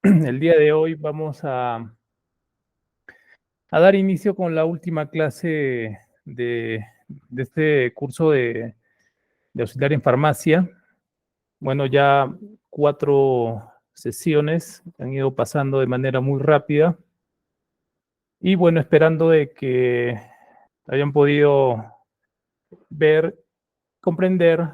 El día de hoy vamos a dar inicio con la última clase de este curso de auxiliar en farmacia. Bueno, ya 4 sesiones han ido pasando de manera muy rápida y bueno, esperando de que hayan podido ver, comprender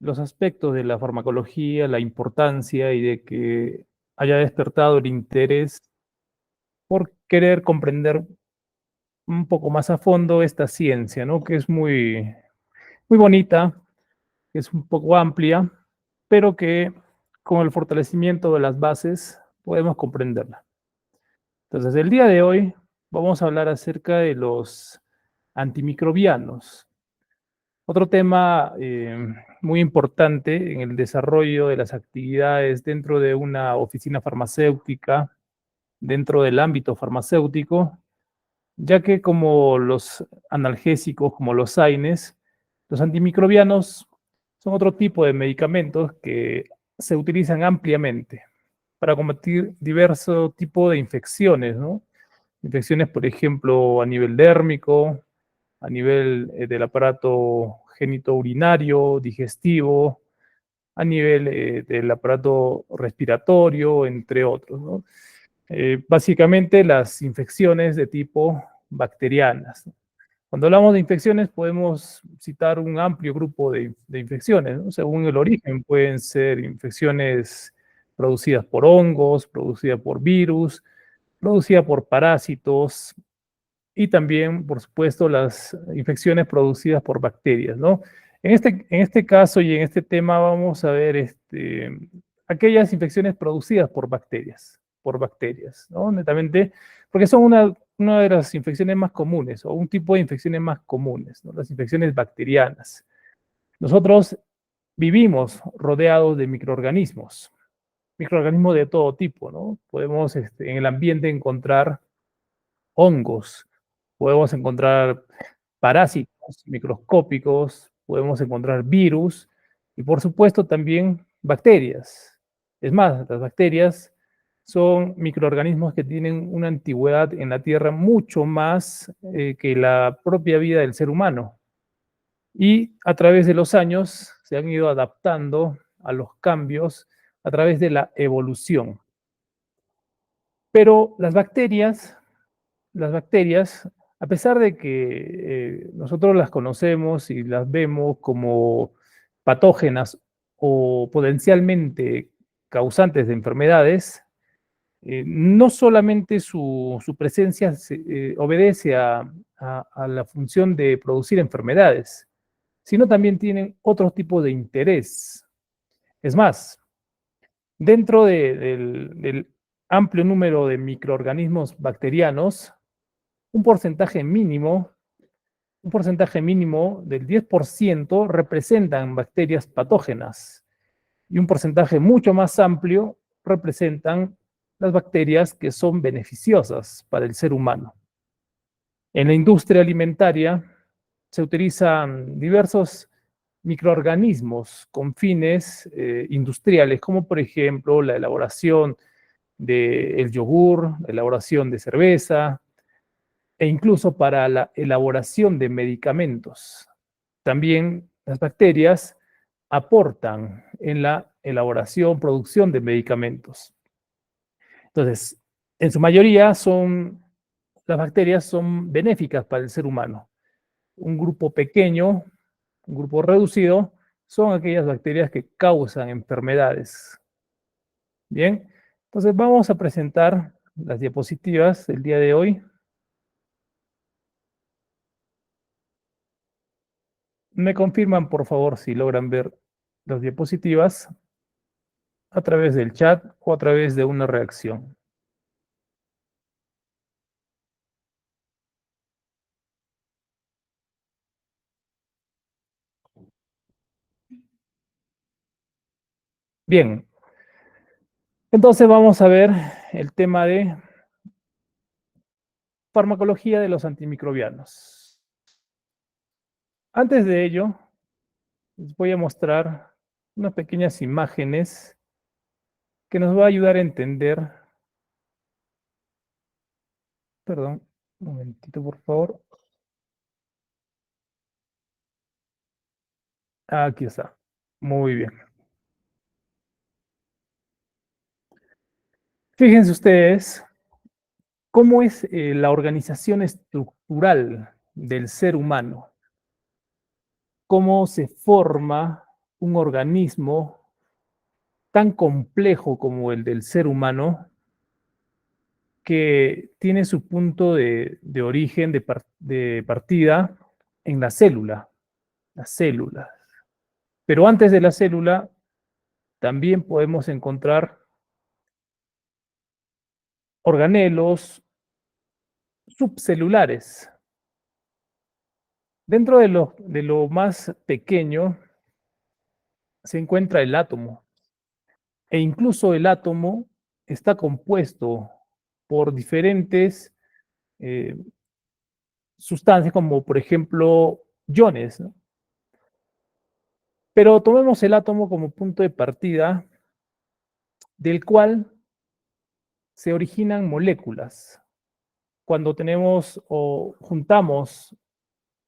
los aspectos de la farmacología, la importancia y de que haya despertado el interés por querer comprender un poco más a fondo esta ciencia, ¿no? Que es muy bonita, que es un poco amplia, pero que con el fortalecimiento de las bases podemos comprenderla. Entonces, el día de hoy vamos a hablar acerca de los antimicrobianos. Otro tema muy importante en el desarrollo de las actividades dentro de una oficina farmacéutica, dentro del ámbito farmacéutico, ya que como los analgésicos, como los AINES, los antimicrobianos son otro tipo de medicamentos que se utilizan ampliamente para combatir diversos tipos de infecciones, ¿no? Infecciones, por ejemplo, a nivel dérmico, a nivel del aparato genitourinario, digestivo, a nivel del aparato respiratorio, entre otros, ¿no? Básicamente las infecciones de tipo bacterianas. Cuando hablamos de infecciones podemos citar un amplio grupo de infecciones, ¿no? Según el origen pueden ser infecciones producidas por hongos, producidas por virus, producidas por parásitos y también, por supuesto, las infecciones producidas por bacterias, ¿no? En este caso y en este tema vamos a ver aquellas infecciones producidas por bacterias, ¿no? Netamente, porque son una de las infecciones más comunes o un tipo de infecciones más comunes, ¿no? Las infecciones bacterianas. Nosotros vivimos rodeados de microorganismos de todo tipo, ¿no? Podemos en el ambiente encontrar hongos, podemos encontrar parásitos microscópicos, podemos encontrar virus y por supuesto también bacterias. Es más, las bacterias son microorganismos que tienen una antigüedad en la Tierra mucho más que la propia vida del ser humano. Y a través de los años se han ido adaptando a los cambios a través de la evolución. Pero las bacterias, a pesar de que nosotros las conocemos y las vemos como patógenas o potencialmente causantes de enfermedades, no solamente su presencia obedece a la función de producir enfermedades, sino también tienen otro tipo de interés. Es más, dentro del amplio número de microorganismos bacterianos, un porcentaje mínimo, un porcentaje mínimo del 10% representan bacterias patógenas y un porcentaje mucho más amplio representan las bacterias que son beneficiosas para el ser humano. En la industria alimentaria se utilizan diversos microorganismos con fines industriales, como por ejemplo la elaboración del yogur, la elaboración de cerveza, e incluso para la elaboración de medicamentos. También las bacterias aportan en la elaboración, producción de medicamentos. Entonces, en su mayoría las bacterias son benéficas para el ser humano. Un grupo pequeño, un grupo reducido, son aquellas bacterias que causan enfermedades. Bien, entonces vamos a presentar las diapositivas del día de hoy. Me confirman, por favor, si logran ver las diapositivas a través del chat o a través de una reacción. Bien, entonces vamos a ver el tema de farmacología de los antimicrobianos. Antes de ello, les voy a mostrar unas pequeñas imágenes que nos va a ayudar a entender. Perdón, un momentito, por favor. Aquí está. Muy bien. Fíjense ustedes cómo es la organización estructural del ser humano, cómo se forma un organismo tan complejo como el del ser humano, que tiene su punto de origen, de partida en la célula, las células. Pero antes de la célula también podemos encontrar organelos subcelulares. Dentro de lo más pequeño se encuentra el átomo, e incluso el átomo está compuesto por diferentes eh, sustancias, como por ejemplo iones, ¿no? Pero tomemos el átomo como punto de partida del cual se originan moléculas. Cuando tenemos o juntamos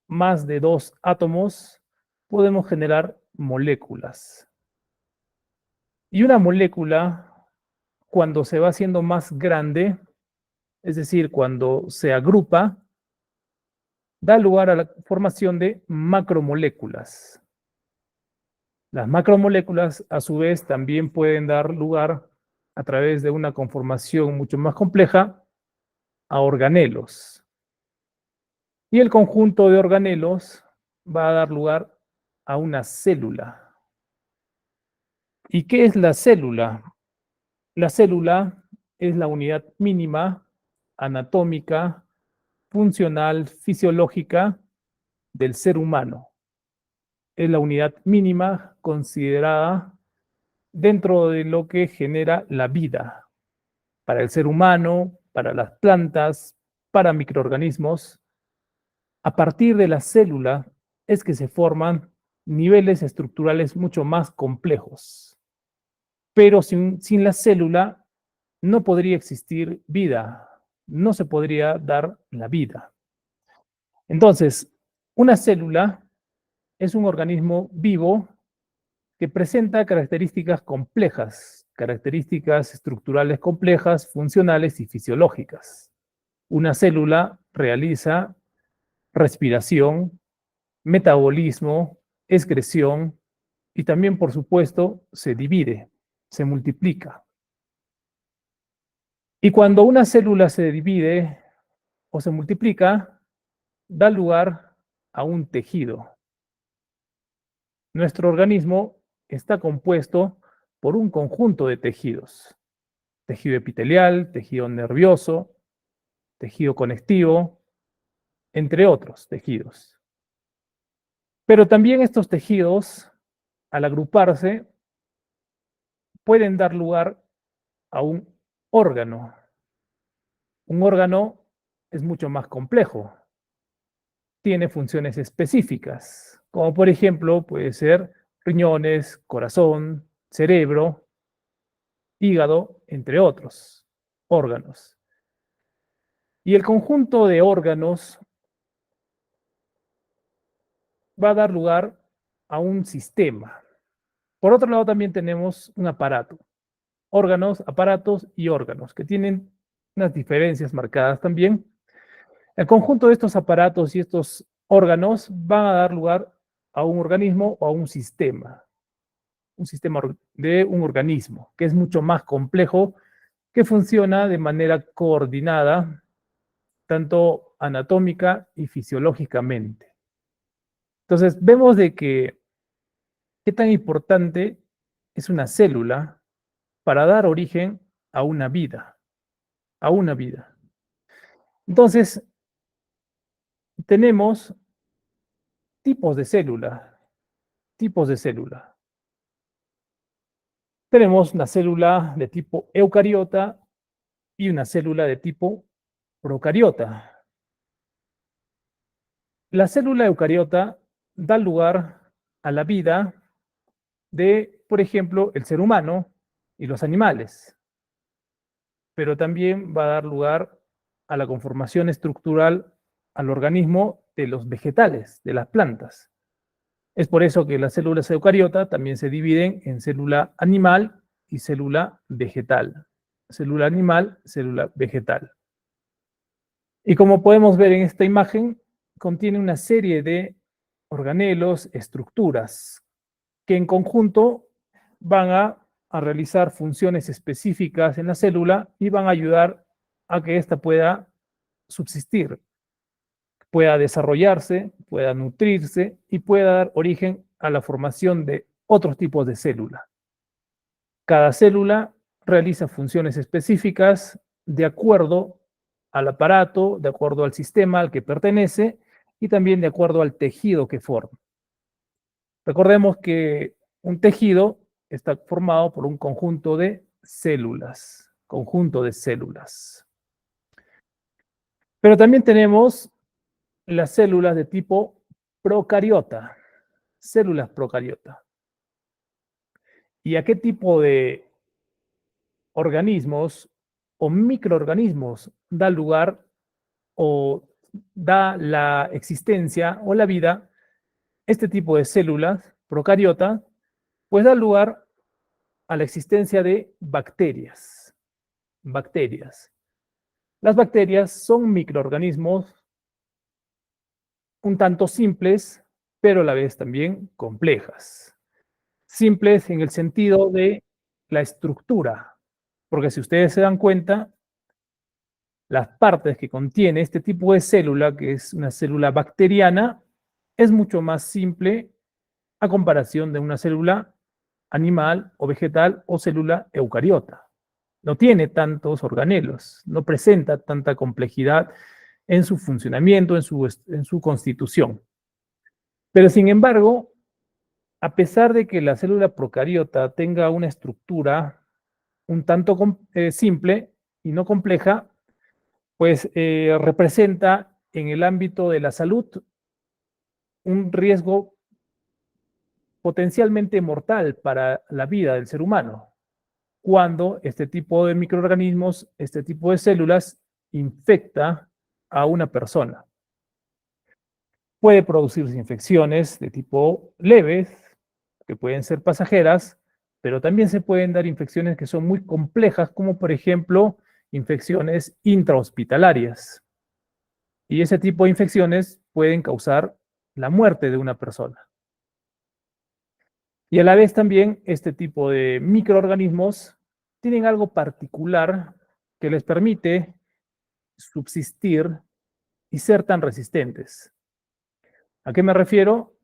más de dos átomos, podemos generar moléculas. Y una molécula, cuando se va haciendo más grande, es decir, cuando se agrupa, da lugar a la formación de macromoléculas. Las macromoléculas, a su vez, también pueden dar lugar, a través de una conformación mucho más compleja, a organelos. Y el conjunto de organelos va a dar lugar a una célula. ¿Y qué es la célula? La célula es la unidad mínima, anatómica, funcional, fisiológica del ser humano. Es la unidad mínima considerada dentro de lo que genera la vida para el ser humano, para las plantas, para microorganismos. A partir de la célula es que se forman niveles estructurales mucho más complejos. Pero sin la célula no podría existir vida, no se podría dar la vida. Entonces, una célula es un organismo vivo que presenta características complejas, características estructurales complejas, funcionales y fisiológicas. Una célula realiza respiración, metabolismo, excreción y también, por supuesto, se divide, se multiplica. Y cuando una célula se divide o se multiplica, da lugar a un tejido. Nuestro organismo está compuesto por un conjunto de tejidos: tejido epitelial, tejido nervioso, tejido conectivo, entre otros tejidos. Pero también estos tejidos, al agruparse, pueden dar lugar a un órgano. Un órgano es mucho más complejo, tiene funciones específicas, como por ejemplo puede ser riñones, corazón, cerebro, hígado, entre otros órganos. Y el conjunto de órganos va a dar lugar a un sistema. Por otro lado, también tenemos un aparato, órganos, aparatos y órganos, que tienen unas diferencias marcadas también. El conjunto de estos aparatos y estos órganos van a dar lugar a un organismo o a un sistema de un organismo, que es mucho más complejo, que funciona de manera coordinada, tanto anatómica y fisiológicamente. Entonces, vemos de que qué tan importante es una célula para dar origen a una vida, a una vida. Entonces, tenemos tipos de célula, tipos de célula. Tenemos una célula de tipo eucariota y una célula de tipo procariota. La célula eucariota da lugar a la vida de, por ejemplo, el ser humano, y los animales, pero también va a dar lugar a la conformación estructural al organismo de los vegetales, de las plantas. Es por eso que las células eucariota también se dividen en célula animal y célula vegetal. Célula animal, célula vegetal. Y como podemos ver en esta imagen, contiene una serie de organelos, estructuras, que en conjunto van a realizar funciones específicas en la célula y van a ayudar a que ésta pueda subsistir, pueda desarrollarse, pueda nutrirse y pueda dar origen a la formación de otros tipos de células. Cada célula realiza funciones específicas de acuerdo al aparato, de acuerdo al sistema al que pertenece y también de acuerdo al tejido que forma. Recordemos que un tejido está formado por un conjunto de células, Pero también tenemos las células de tipo procariota, células procariota. ¿Y a qué tipo de organismos o microorganismos da lugar o da la existencia o la vida este tipo de células procariota? Pues da lugar a la existencia de bacterias. Bacterias. Las bacterias son microorganismos un tanto simples, pero a la vez también complejas. Simples en el sentido de la estructura, porque si ustedes se dan cuenta, las partes que contiene este tipo de célula, que es una célula bacteriana, es mucho más simple a comparación de una célula animal o vegetal o célula eucariota. No tiene tantos organelos, no presenta tanta complejidad en su funcionamiento, en su constitución. Pero sin embargo, a pesar de que la célula procariota tenga una estructura un tanto simple y no compleja, pues representa en el ámbito de la salud un riesgo potencialmente mortal para la vida del ser humano, cuando este tipo de microorganismos, este tipo de células, infecta a una persona. Puede producirse infecciones de tipo leves, que pueden ser pasajeras, pero también se pueden dar infecciones que son muy complejas, como por ejemplo infecciones intrahospitalarias. Y ese tipo de infecciones pueden causar la muerte de una persona. Y a la vez también este tipo de microorganismos tienen algo particular que les permite subsistir y ser tan resistentes. ¿A qué me refiero?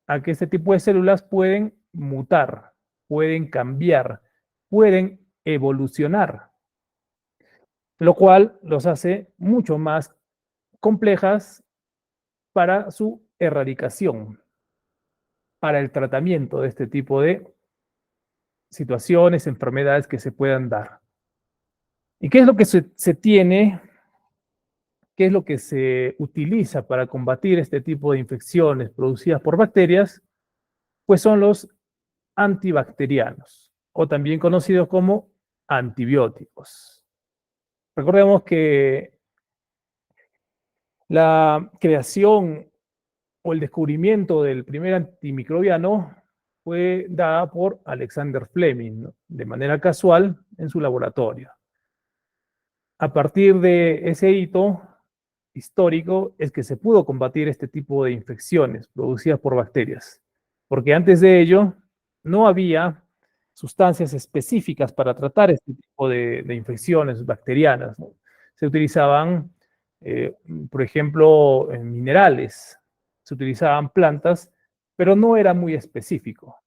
A que este tipo de células pueden mutar, pueden cambiar, pueden evolucionar, lo cual los hace mucho más complejas para su erradicación, para el tratamiento de este tipo de situaciones, enfermedades que se puedan dar. ¿Y qué es lo que se tiene? ¿Qué es lo que se utiliza para combatir este tipo de infecciones producidas por bacterias? Pues son los antibacterianos, o también conocidos como antibióticos. Recordemos que la creación o el descubrimiento del primer antimicrobiano fue dada por Alexander Fleming, ¿no?, de manera casual en su laboratorio. A partir de ese hito histórico es que se pudo combatir este tipo de infecciones producidas por bacterias, porque antes de ello no había sustancias específicas para tratar este tipo de infecciones bacterianas, ¿no? Se utilizaban, por ejemplo, minerales, se utilizaban plantas, pero no era muy específico.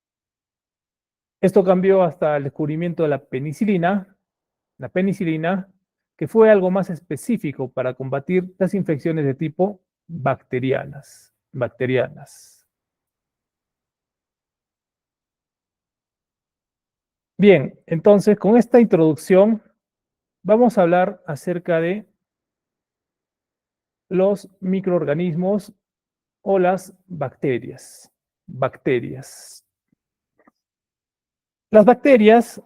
Esto cambió hasta el descubrimiento de la penicilina, que fue algo más específico para combatir las infecciones de tipo bacterianas. Bien, entonces con esta introducción vamos a hablar acerca de los microorganismos o las bacterias. Las bacterias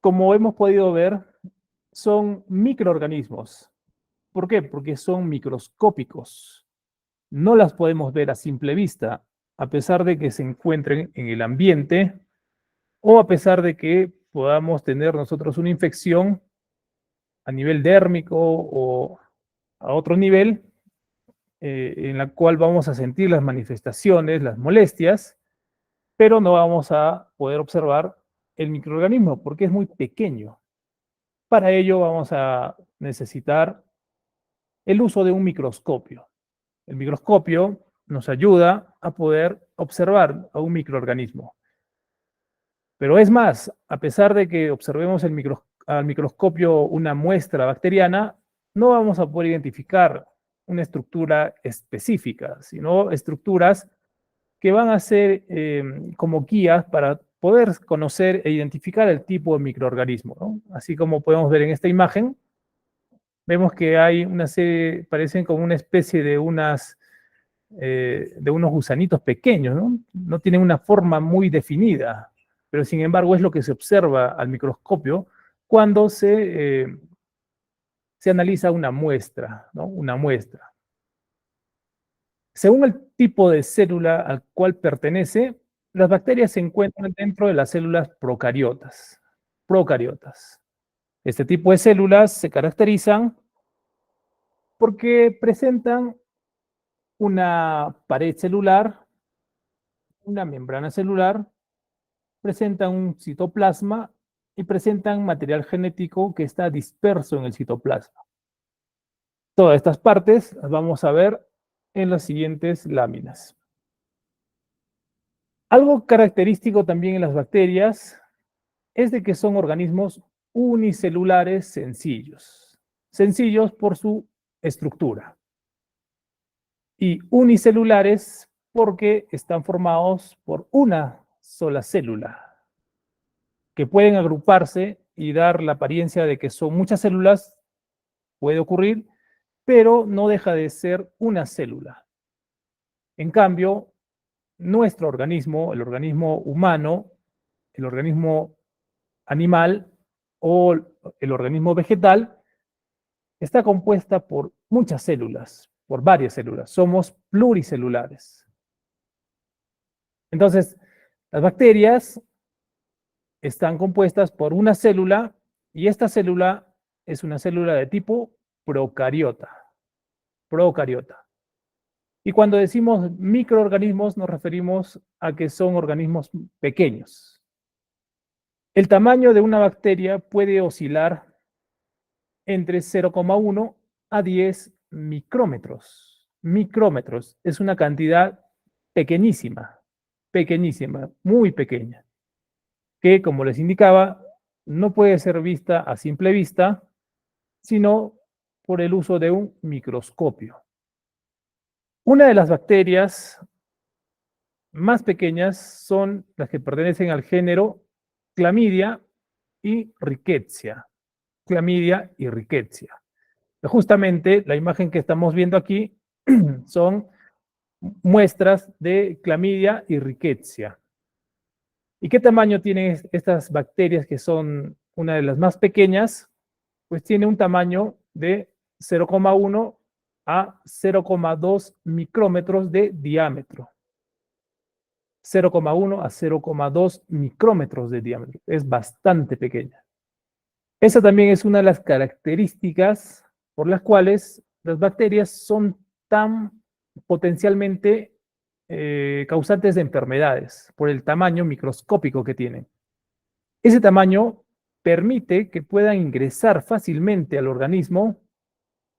como hemos podido ver, son microorganismos. ¿Por qué? Porque son microscópicos. No las podemos ver a simple vista, a pesar de que se encuentren en el ambiente o a pesar de que podamos tener nosotros una infección a nivel dérmico o a otro nivel, en la cual vamos a sentir las manifestaciones, las molestias, pero no vamos a poder observar el microorganismo porque es muy pequeño. Para ello vamos a necesitar el uso de un microscopio. El microscopio nos ayuda a poder observar a un microorganismo. Pero es más, a pesar de que observemos al microscopio una muestra bacteriana, no vamos a poder identificar una estructura específica, sino estructuras que van a ser como guías para poder conocer e identificar el tipo de microorganismo, ¿no? Así como podemos ver en esta imagen, vemos que hay una serie, parecen como una especie de unos gusanitos pequeños, ¿no? No tienen una forma muy definida, pero sin embargo es lo que se observa al microscopio cuando se analiza una muestra, ¿no? Una muestra. Según el tipo de célula al cual pertenece, las bacterias se encuentran dentro de las células procariotas. Procariotas. Este tipo de células se caracterizan porque presentan una pared celular, una membrana celular, presentan un citoplasma y presentan material genético que está disperso en el citoplasma. Todas estas partes las vamos a ver en las siguientes láminas. Algo característico también en las bacterias es de que son organismos unicelulares sencillos. Sencillos por su estructura. Y unicelulares porque están formados por una sola célula, que pueden agruparse y dar la apariencia de que son muchas células, puede ocurrir, pero no deja de ser una célula. En cambio, nuestro organismo, el organismo humano, el organismo animal o el organismo vegetal, está compuesta por muchas células, por varias células. Somos pluricelulares. Entonces, las bacterias están compuestas por una célula y esta célula es una célula de tipo procariota. Procariota. Y cuando decimos microorganismos nos referimos a que son organismos pequeños. El tamaño de una bacteria puede oscilar entre 0,1 a 10 micrómetros. Micrómetros es una cantidad pequeñísima, pequeñísima, muy pequeña, que como les indicaba, no puede ser vista a simple vista, sino por el uso de un microscopio. Una de las bacterias más pequeñas son las que pertenecen al género Clamidia y Rickettsia. Clamidia y Rickettsia. Justamente la imagen que estamos viendo aquí son muestras de Clamidia y Rickettsia. ¿Y qué tamaño tienen estas bacterias que son una de las más pequeñas? Pues tiene un tamaño de 0,1 a 0,2 micrómetros de diámetro. 0,1 a 0,2 micrómetros de diámetro. Es bastante pequeña. Esa también es una de las características por las cuales las bacterias son tan potencialmente causantes de enfermedades, por el tamaño microscópico que tienen. Ese tamaño permite que puedan ingresar fácilmente al organismo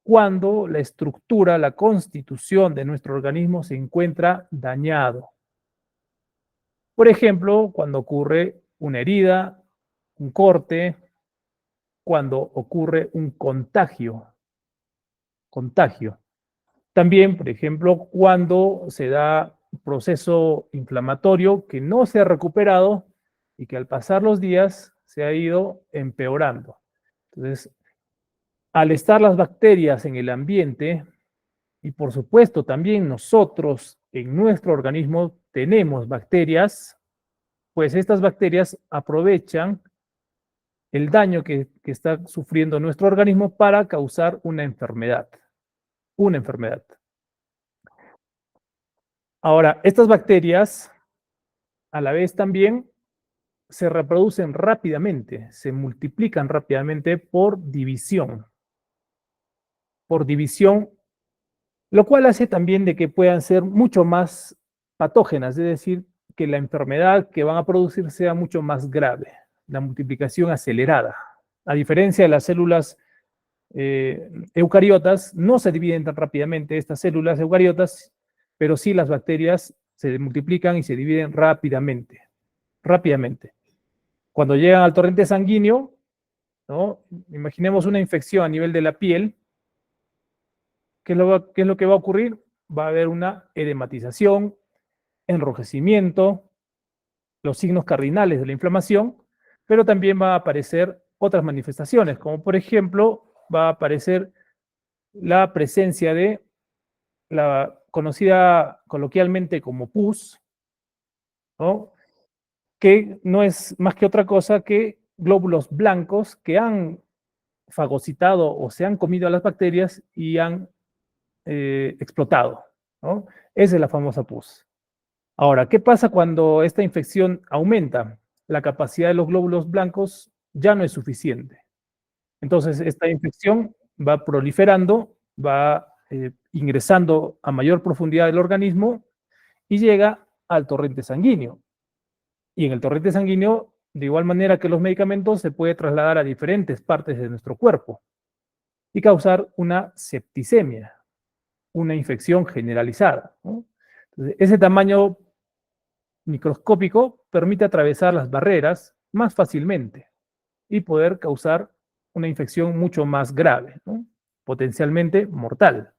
cuando la estructura, la constitución de nuestro organismo se encuentra dañado. Por ejemplo, cuando ocurre una herida, un corte, cuando ocurre un contagio. También, por ejemplo, cuando se da un proceso inflamatorio que no se ha recuperado y que al pasar los días se ha ido empeorando. Entonces, al estar las bacterias en el ambiente, y por supuesto también nosotros en nuestro organismo tenemos bacterias, pues estas bacterias aprovechan el daño que está sufriendo nuestro organismo para causar una enfermedad. Una enfermedad. Ahora, estas bacterias, a la vez también, se reproducen rápidamente, se multiplican rápidamente por división. Por división, lo cual hace también de que puedan ser mucho más patógenas, es decir, que la enfermedad que van a producir sea mucho más grave, la multiplicación acelerada. A diferencia de las células eucariotas, no se dividen tan rápidamente estas células eucariotas, pero sí las bacterias se multiplican y se dividen rápidamente, rápidamente. Cuando llegan al torrente sanguíneo, ¿no? Imaginemos una infección a nivel de la piel. ¿Qué es lo que va a ocurrir? Va a haber una edematización, enrojecimiento, los signos cardinales de la inflamación, pero también va a aparecer otras manifestaciones, como por ejemplo va a aparecer la presencia de la conocida coloquialmente como pus, ¿no? Que no es más que otra cosa que glóbulos blancos que han fagocitado o se han comido a las bacterias y han explotado, ¿no? Esa es la famosa pus. Ahora, ¿qué pasa cuando esta infección aumenta? La capacidad de los glóbulos blancos ya no es suficiente. Entonces, esta infección va proliferando, va ingresando a mayor profundidad del organismo y llega al torrente sanguíneo. Y en el torrente sanguíneo, de igual manera que los medicamentos, se puede trasladar a diferentes partes de nuestro cuerpo y causar una septicemia, una infección generalizada, ¿no? Entonces, ese tamaño microscópico permite atravesar las barreras más fácilmente y poder causar una infección mucho más grave, ¿no? Potencialmente mortal.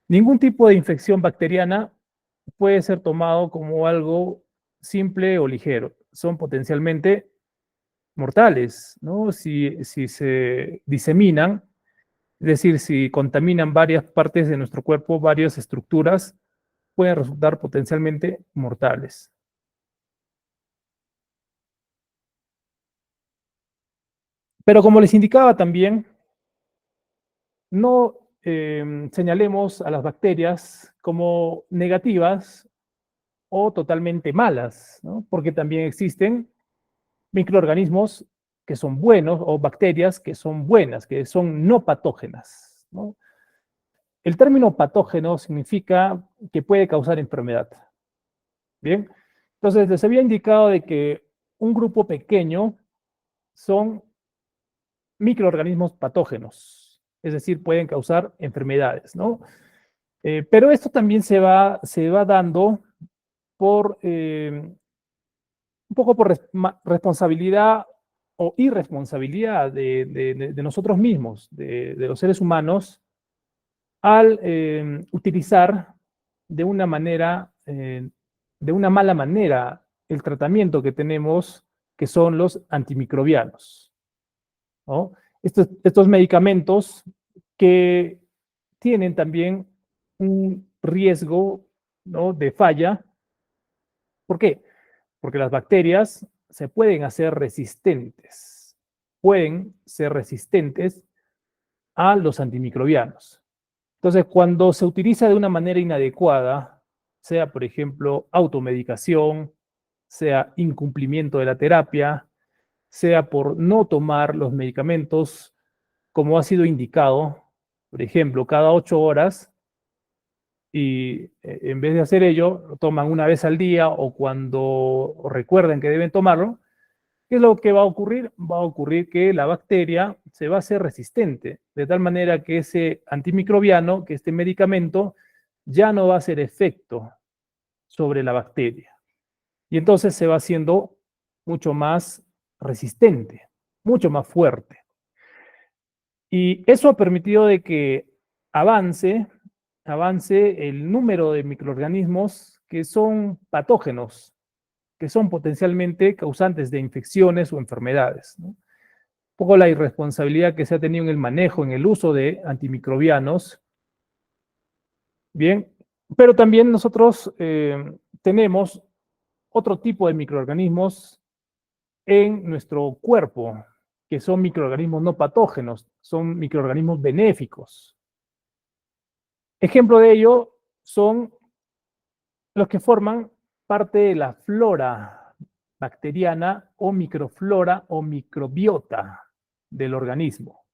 Ningún tipo de infección bacteriana puede ser tomado como algo simple o ligero. Son potencialmente mortales, ¿no? Si se diseminan, es decir, si contaminan varias partes de nuestro cuerpo, varias estructuras, pueden resultar potencialmente mortales. Pero como les indicaba también, no señalemos a las bacterias como negativas o totalmente malas, ¿no? Porque también existen microorganismos que son buenos o bacterias que son buenas, que son no patógenas, ¿no? El término patógeno significa que puede causar enfermedad. Bien, entonces les había indicado de que un grupo pequeño son microorganismos patógenos, es decir, pueden causar enfermedades, ¿no? Pero esto también se va dando por un poco por responsabilidad o irresponsabilidad de nosotros mismos, de los seres humanos, al utilizar de una manera, de una mala manera, el tratamiento que tenemos, que son los antimicrobianos, ¿no? Estos medicamentos que tienen también un riesgo, ¿no?, de falla. ¿Por qué? Porque las bacterias se pueden ser resistentes a los antimicrobianos. Entonces, cuando se utiliza de una manera inadecuada, sea, por ejemplo, automedicación, sea incumplimiento de la terapia, sea por no tomar los medicamentos como ha sido indicado, por ejemplo, cada 8 horas, y en vez de hacer ello, lo toman una vez al día o cuando recuerden que deben tomarlo, ¿qué es lo que va a ocurrir? Va a ocurrir que la bacteria se va a hacer resistente, de tal manera que ese antimicrobiano, que este medicamento, ya no va a hacer efecto sobre la bacteria. Y entonces se va haciendo mucho más resistente, mucho más fuerte. Y eso ha permitido de que avance el número de microorganismos que son patógenos, que son potencialmente causantes de infecciones o enfermedades, ¿no? Un poco la irresponsabilidad que se ha tenido en el manejo, en el uso de antimicrobianos. Bien, pero también nosotros tenemos otro tipo de microorganismos en nuestro cuerpo, que son microorganismos no patógenos, son microorganismos benéficos. Ejemplo de ello son los que forman parte de la flora bacteriana o microflora o microbiota del organismo.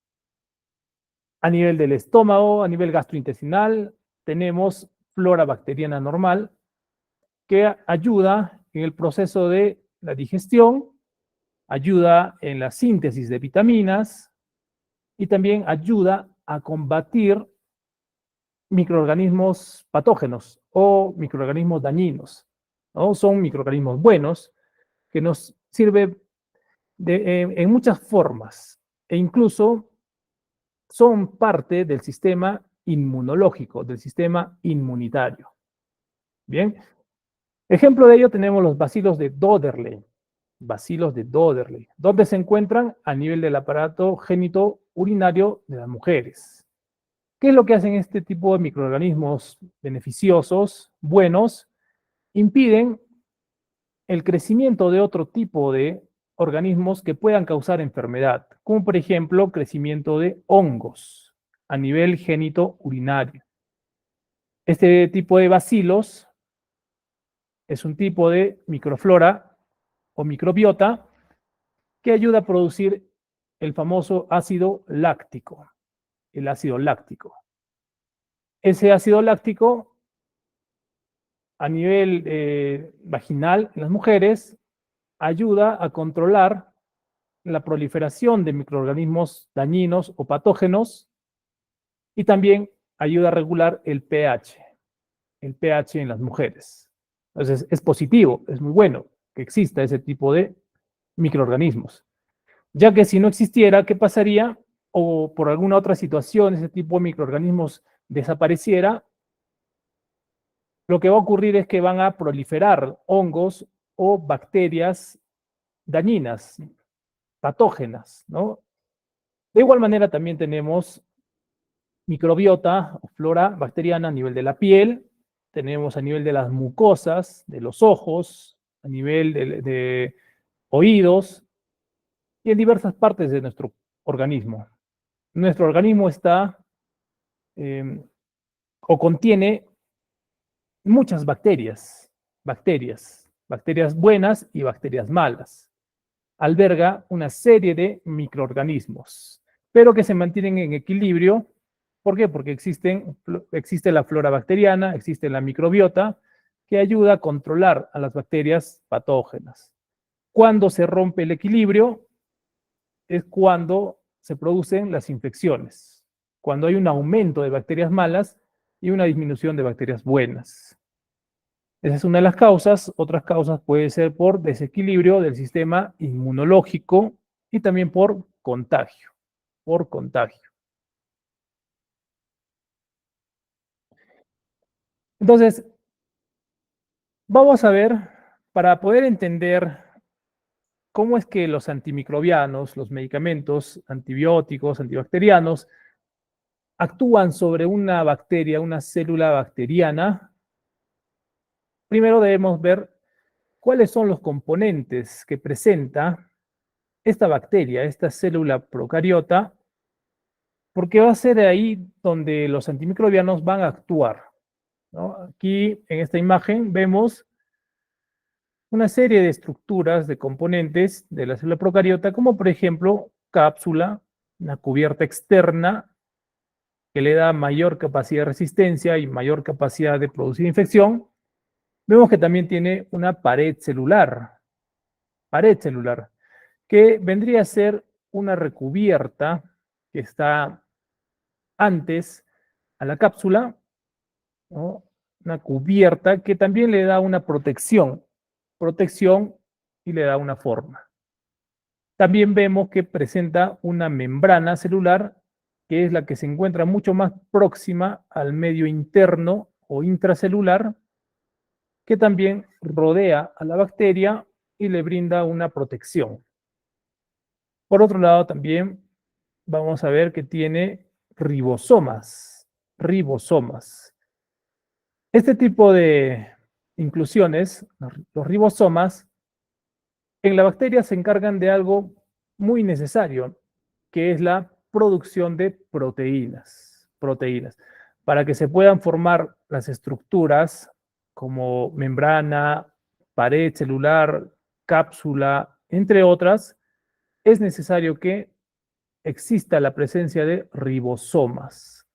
A nivel del estómago, a nivel gastrointestinal, tenemos flora bacteriana normal que ayuda en el proceso de la digestión, ayuda en la síntesis de vitaminas y también ayuda a combatir microorganismos patógenos o microorganismos dañinos, ¿no? Son microorganismos buenos que nos sirven en muchas formas e incluso son parte del sistema inmunológico, del sistema inmunitario. Bien, ejemplo de ello tenemos los bacilos de Doederle. Bacilos de Doederle, donde se encuentran a nivel del aparato genitourinario de las mujeres. ¿Qué es lo que hacen este tipo de microorganismos beneficiosos, buenos? Impiden el crecimiento de otro tipo de organismos que puedan causar enfermedad, como por ejemplo crecimiento de hongos a nivel genitourinario. Este tipo de bacilos es un tipo de microflora o microbiota que ayuda a producir el famoso ácido láctico, el ácido láctico. Ese ácido láctico a nivel vaginal en las mujeres ayuda a controlar la proliferación de microorganismos dañinos o patógenos y también ayuda a regular el pH en las mujeres. Entonces es positivo, es muy bueno que exista ese tipo de microorganismos, ya que si no existiera, ¿qué pasaría? O por alguna otra situación ese tipo de microorganismos desapareciera, lo que va a ocurrir es que van a proliferar hongos o bacterias dañinas, patógenas, ¿no? De igual manera también tenemos microbiota o flora bacteriana a nivel de la piel, tenemos a nivel de las mucosas, de los ojos, a nivel de oídos y en diversas partes de nuestro organismo. Nuestro organismo está o contiene muchas bacterias buenas y bacterias malas. Alberga una serie de microorganismos, pero que se mantienen en equilibrio. ¿Por qué? Porque existe la flora bacteriana, existe la microbiota, que ayuda a controlar a las bacterias patógenas. Cuando se rompe el equilibrio es cuando se producen las infecciones, cuando hay un aumento de bacterias malas y una disminución de bacterias buenas. Esa es una de las causas. Otras causas puede ser por desequilibrio del sistema inmunológico y también por contagio, Entonces, vamos a ver, para poder entender cómo es que los antimicrobianos, los medicamentos antibióticos, antibacterianos, actúan sobre una bacteria, una célula bacteriana, primero debemos ver cuáles son los componentes que presenta esta bacteria, esta célula procariota, porque va a ser ahí donde los antimicrobianos van a actuar, ¿no? Aquí en esta imagen vemos una serie de estructuras, de componentes de la célula procariota, como por ejemplo cápsula, una cubierta externa que le da mayor capacidad de resistencia y mayor capacidad de producir infección. Vemos que también tiene una pared celular, que vendría a ser una recubierta que está antes a la cápsula, ¿no? Una cubierta que también le da una protección y le da una forma. También vemos que presenta una membrana celular que es la que se encuentra mucho más próxima al medio interno o intracelular, que también rodea a la bacteria y le brinda una protección. Por otro lado, también vamos a ver que tiene ribosomas. Este tipo de inclusiones, los ribosomas, En la bacteria se encargan de algo muy necesario, que es la producción de proteínas, para que se puedan formar las estructuras como membrana, pared celular, cápsula, entre otras. Es necesario que exista la presencia de ribosomas.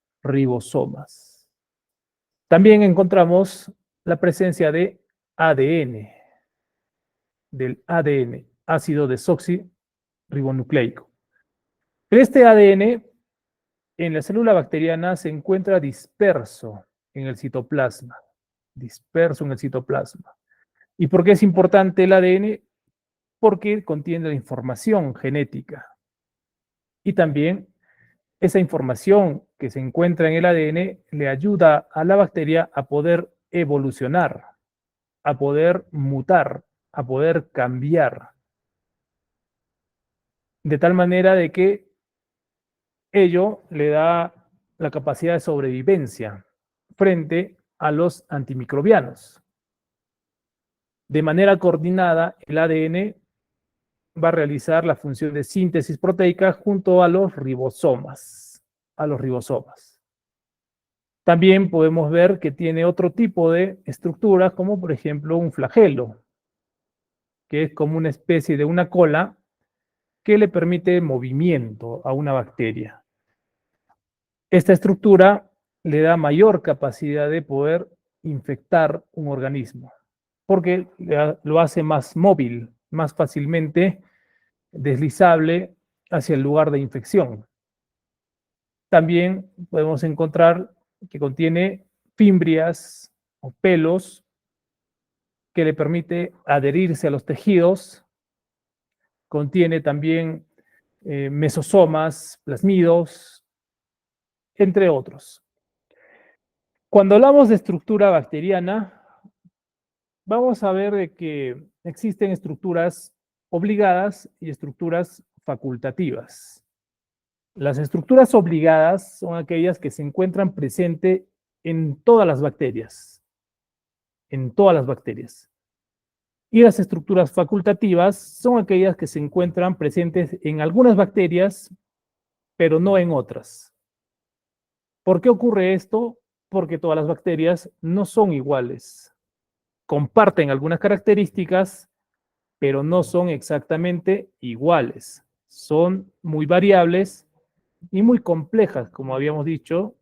También encontramos la presencia de ADN, del ADN, ácido desoxirribonucleico. Este ADN en la célula bacteriana se encuentra disperso en el citoplasma. ¿Y por qué es importante el ADN? Porque contiene la información genética. Y también esa información que se encuentra en el ADN le ayuda a la bacteria a poder evolucionar, a poder mutar, a poder cambiar. De tal manera de que ello le da la capacidad de sobrevivencia frente a los antimicrobianos. De manera coordinada, el ADN va a realizar la función de síntesis proteica junto a los ribosomas. También podemos ver que tiene otro tipo de estructuras, como por ejemplo un flagelo, que es como una especie de una cola que le permite movimiento a una bacteria. Esta estructura le da mayor capacidad de poder infectar un organismo, porque lo hace más móvil, más fácilmente deslizable hacia el lugar de infección. También podemos encontrar que contiene fimbrias o pelos que le permite adherirse a los tejidos. Contiene también mesosomas, plasmidos, entre otros. Cuando hablamos de estructura bacteriana, vamos a ver de que existen estructuras obligadas y estructuras facultativas. Las estructuras obligadas son aquellas que se encuentran presentes en todas las bacterias. Y las estructuras facultativas son aquellas que se encuentran presentes en algunas bacterias, pero no en otras. ¿Por qué ocurre esto? Porque todas las bacterias no son iguales. Comparten algunas características, pero no son exactamente iguales. Son muy variables y muy complejas, como habíamos dicho,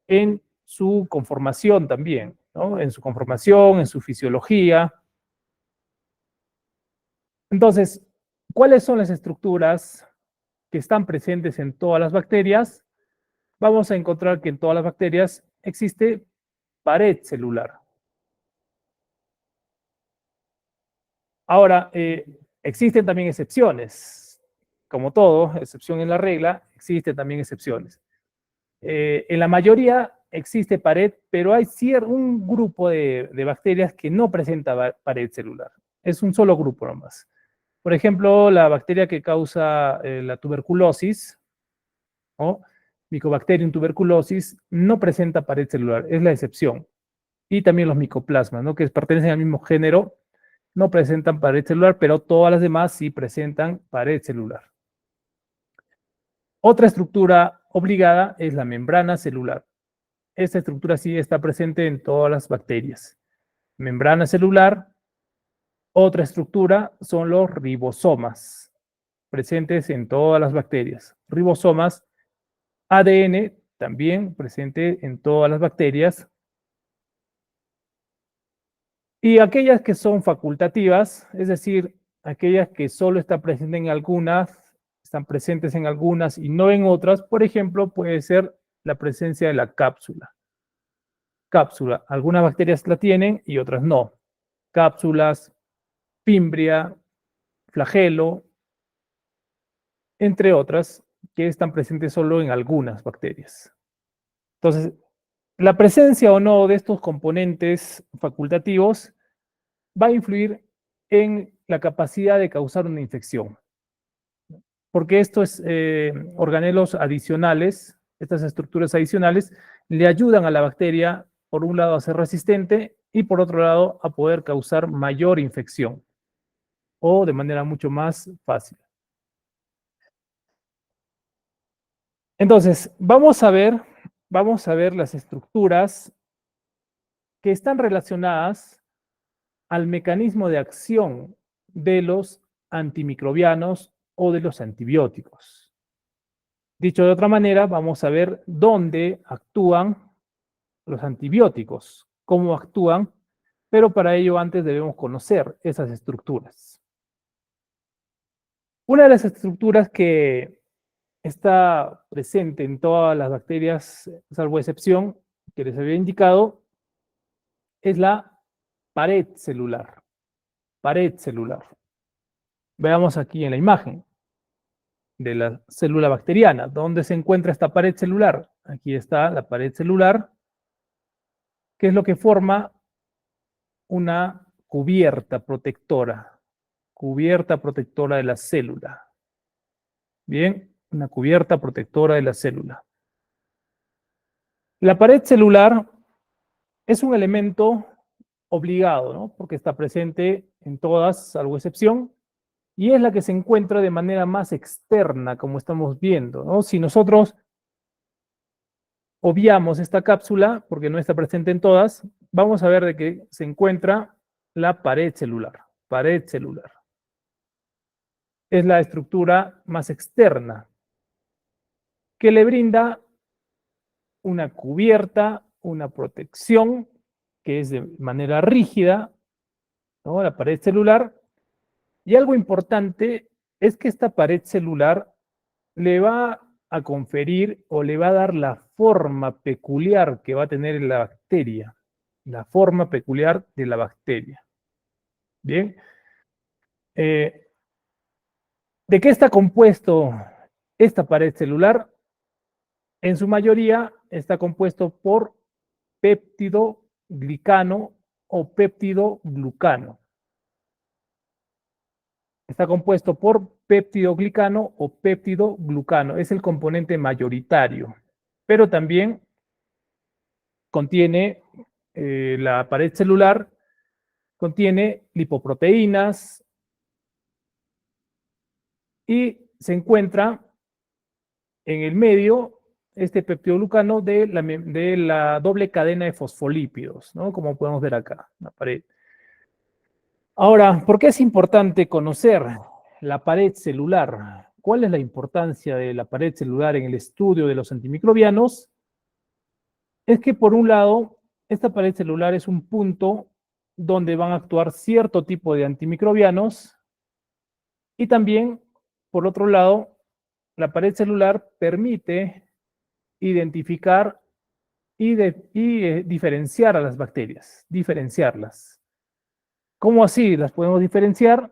en su conformación también, ¿no? En su conformación, en su fisiología. Entonces, ¿cuáles son las estructuras que están presentes en todas las bacterias? Vamos a encontrar que en todas las bacterias existe pared celular. Ahora, existen también excepciones. Como todo, excepción en la regla, existen también excepciones. En la mayoría existe pared, pero hay un grupo de bacterias que no presenta pared celular. Es un solo grupo nomás. Por ejemplo, la bacteria que causa la tuberculosis, ¿no? Mycobacterium tuberculosis, no presenta pared celular, es la excepción. Y también los micoplasmas, ¿no? Que pertenecen al mismo género, no presentan pared celular, pero todas las demás sí presentan pared celular. Otra estructura obligada es la membrana celular. Esta estructura sí está presente en todas las bacterias. Membrana celular. Otra estructura son los ribosomas, presentes en todas las bacterias. Ribosomas, ADN, también presente en todas las bacterias. Y aquellas que son facultativas, es decir, aquellas que solo están presentes en algunas, están presentes en algunas y no en otras, por ejemplo, puede ser la presencia de la cápsula. Cápsula, algunas bacterias la tienen y otras no. Cápsulas, fimbria, flagelo, entre otras, que están presentes solo en algunas bacterias. Entonces, la presencia o no de estos componentes facultativos va a influir en la capacidad de causar una infección. Porque estos organelos adicionales, estas estructuras adicionales, le ayudan a la bacteria, por un lado, a ser resistente y por otro lado, a poder causar mayor infección. o de manera mucho más fácil. Entonces, vamos a ver las estructuras que están relacionadas al mecanismo de acción de los antimicrobianos o de los antibióticos. Dicho de otra manera, vamos a ver dónde actúan los antibióticos, cómo actúan, pero para ello antes debemos conocer esas estructuras. Una de las estructuras que está presente en todas las bacterias, salvo excepción, que les había indicado, es la pared celular. Pared celular. Veamos aquí en la imagen de la célula bacteriana. ¿Dónde se encuentra esta pared celular? Aquí está la pared celular, que es lo que forma una cubierta protectora de la célula. Bien, una cubierta protectora de la célula. La pared celular es un elemento obligado, ¿no? Porque está presente en todas, salvo excepción, y es la que se encuentra de manera más externa, como estamos viendo, ¿no? Si nosotros obviamos esta cápsula, porque no está presente en todas, vamos a ver de que se encuentra la pared celular. Pared celular. Es la estructura más externa que le brinda una cubierta, una protección, que es de manera rígida, ¿no? La pared celular. Y algo importante es que esta pared celular le va a conferir o le va a dar la forma peculiar que va a tener la bacteria. La forma peculiar de la bacteria. Bien. ¿De qué está compuesto esta pared celular? En su mayoría está compuesto por péptido glicano o péptido glucano. Está compuesto por péptido glicano o péptido glucano. Es el componente mayoritario. Pero también contiene la pared celular, contiene lipoproteínas y se encuentra en el medio este peptidoglucano de la doble cadena de fosfolípidos, ¿no? Como podemos ver acá, la pared. Ahora, ¿por qué es importante conocer la pared celular? ¿Cuál es la importancia de la pared celular en el estudio de los antimicrobianos? Es que, por un lado, esta pared celular es un punto donde van a actuar cierto tipo de antimicrobianos y también, por otro lado, la pared celular permite identificar y diferenciar a las bacterias, diferenciarlas. ¿Cómo así las podemos diferenciar?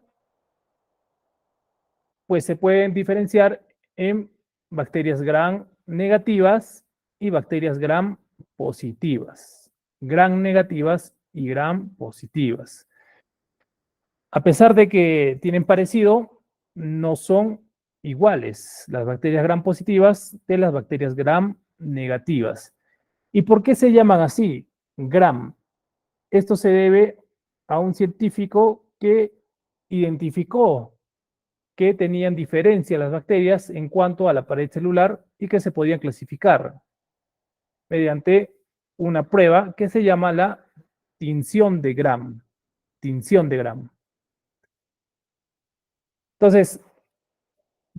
Pues se pueden diferenciar en bacterias gram negativas y bacterias gram positivas. Gram negativas y gram positivas. A pesar de que tienen parecido, no son iguales las bacterias gram positivas de las bacterias gram negativas. ¿Y por qué se llaman así? Gram. Esto se debe a un científico que identificó que tenían diferencia las bacterias en cuanto a la pared celular y que se podían clasificar mediante una prueba que se llama la tinción de Gram. Tinción de Gram. Entonces,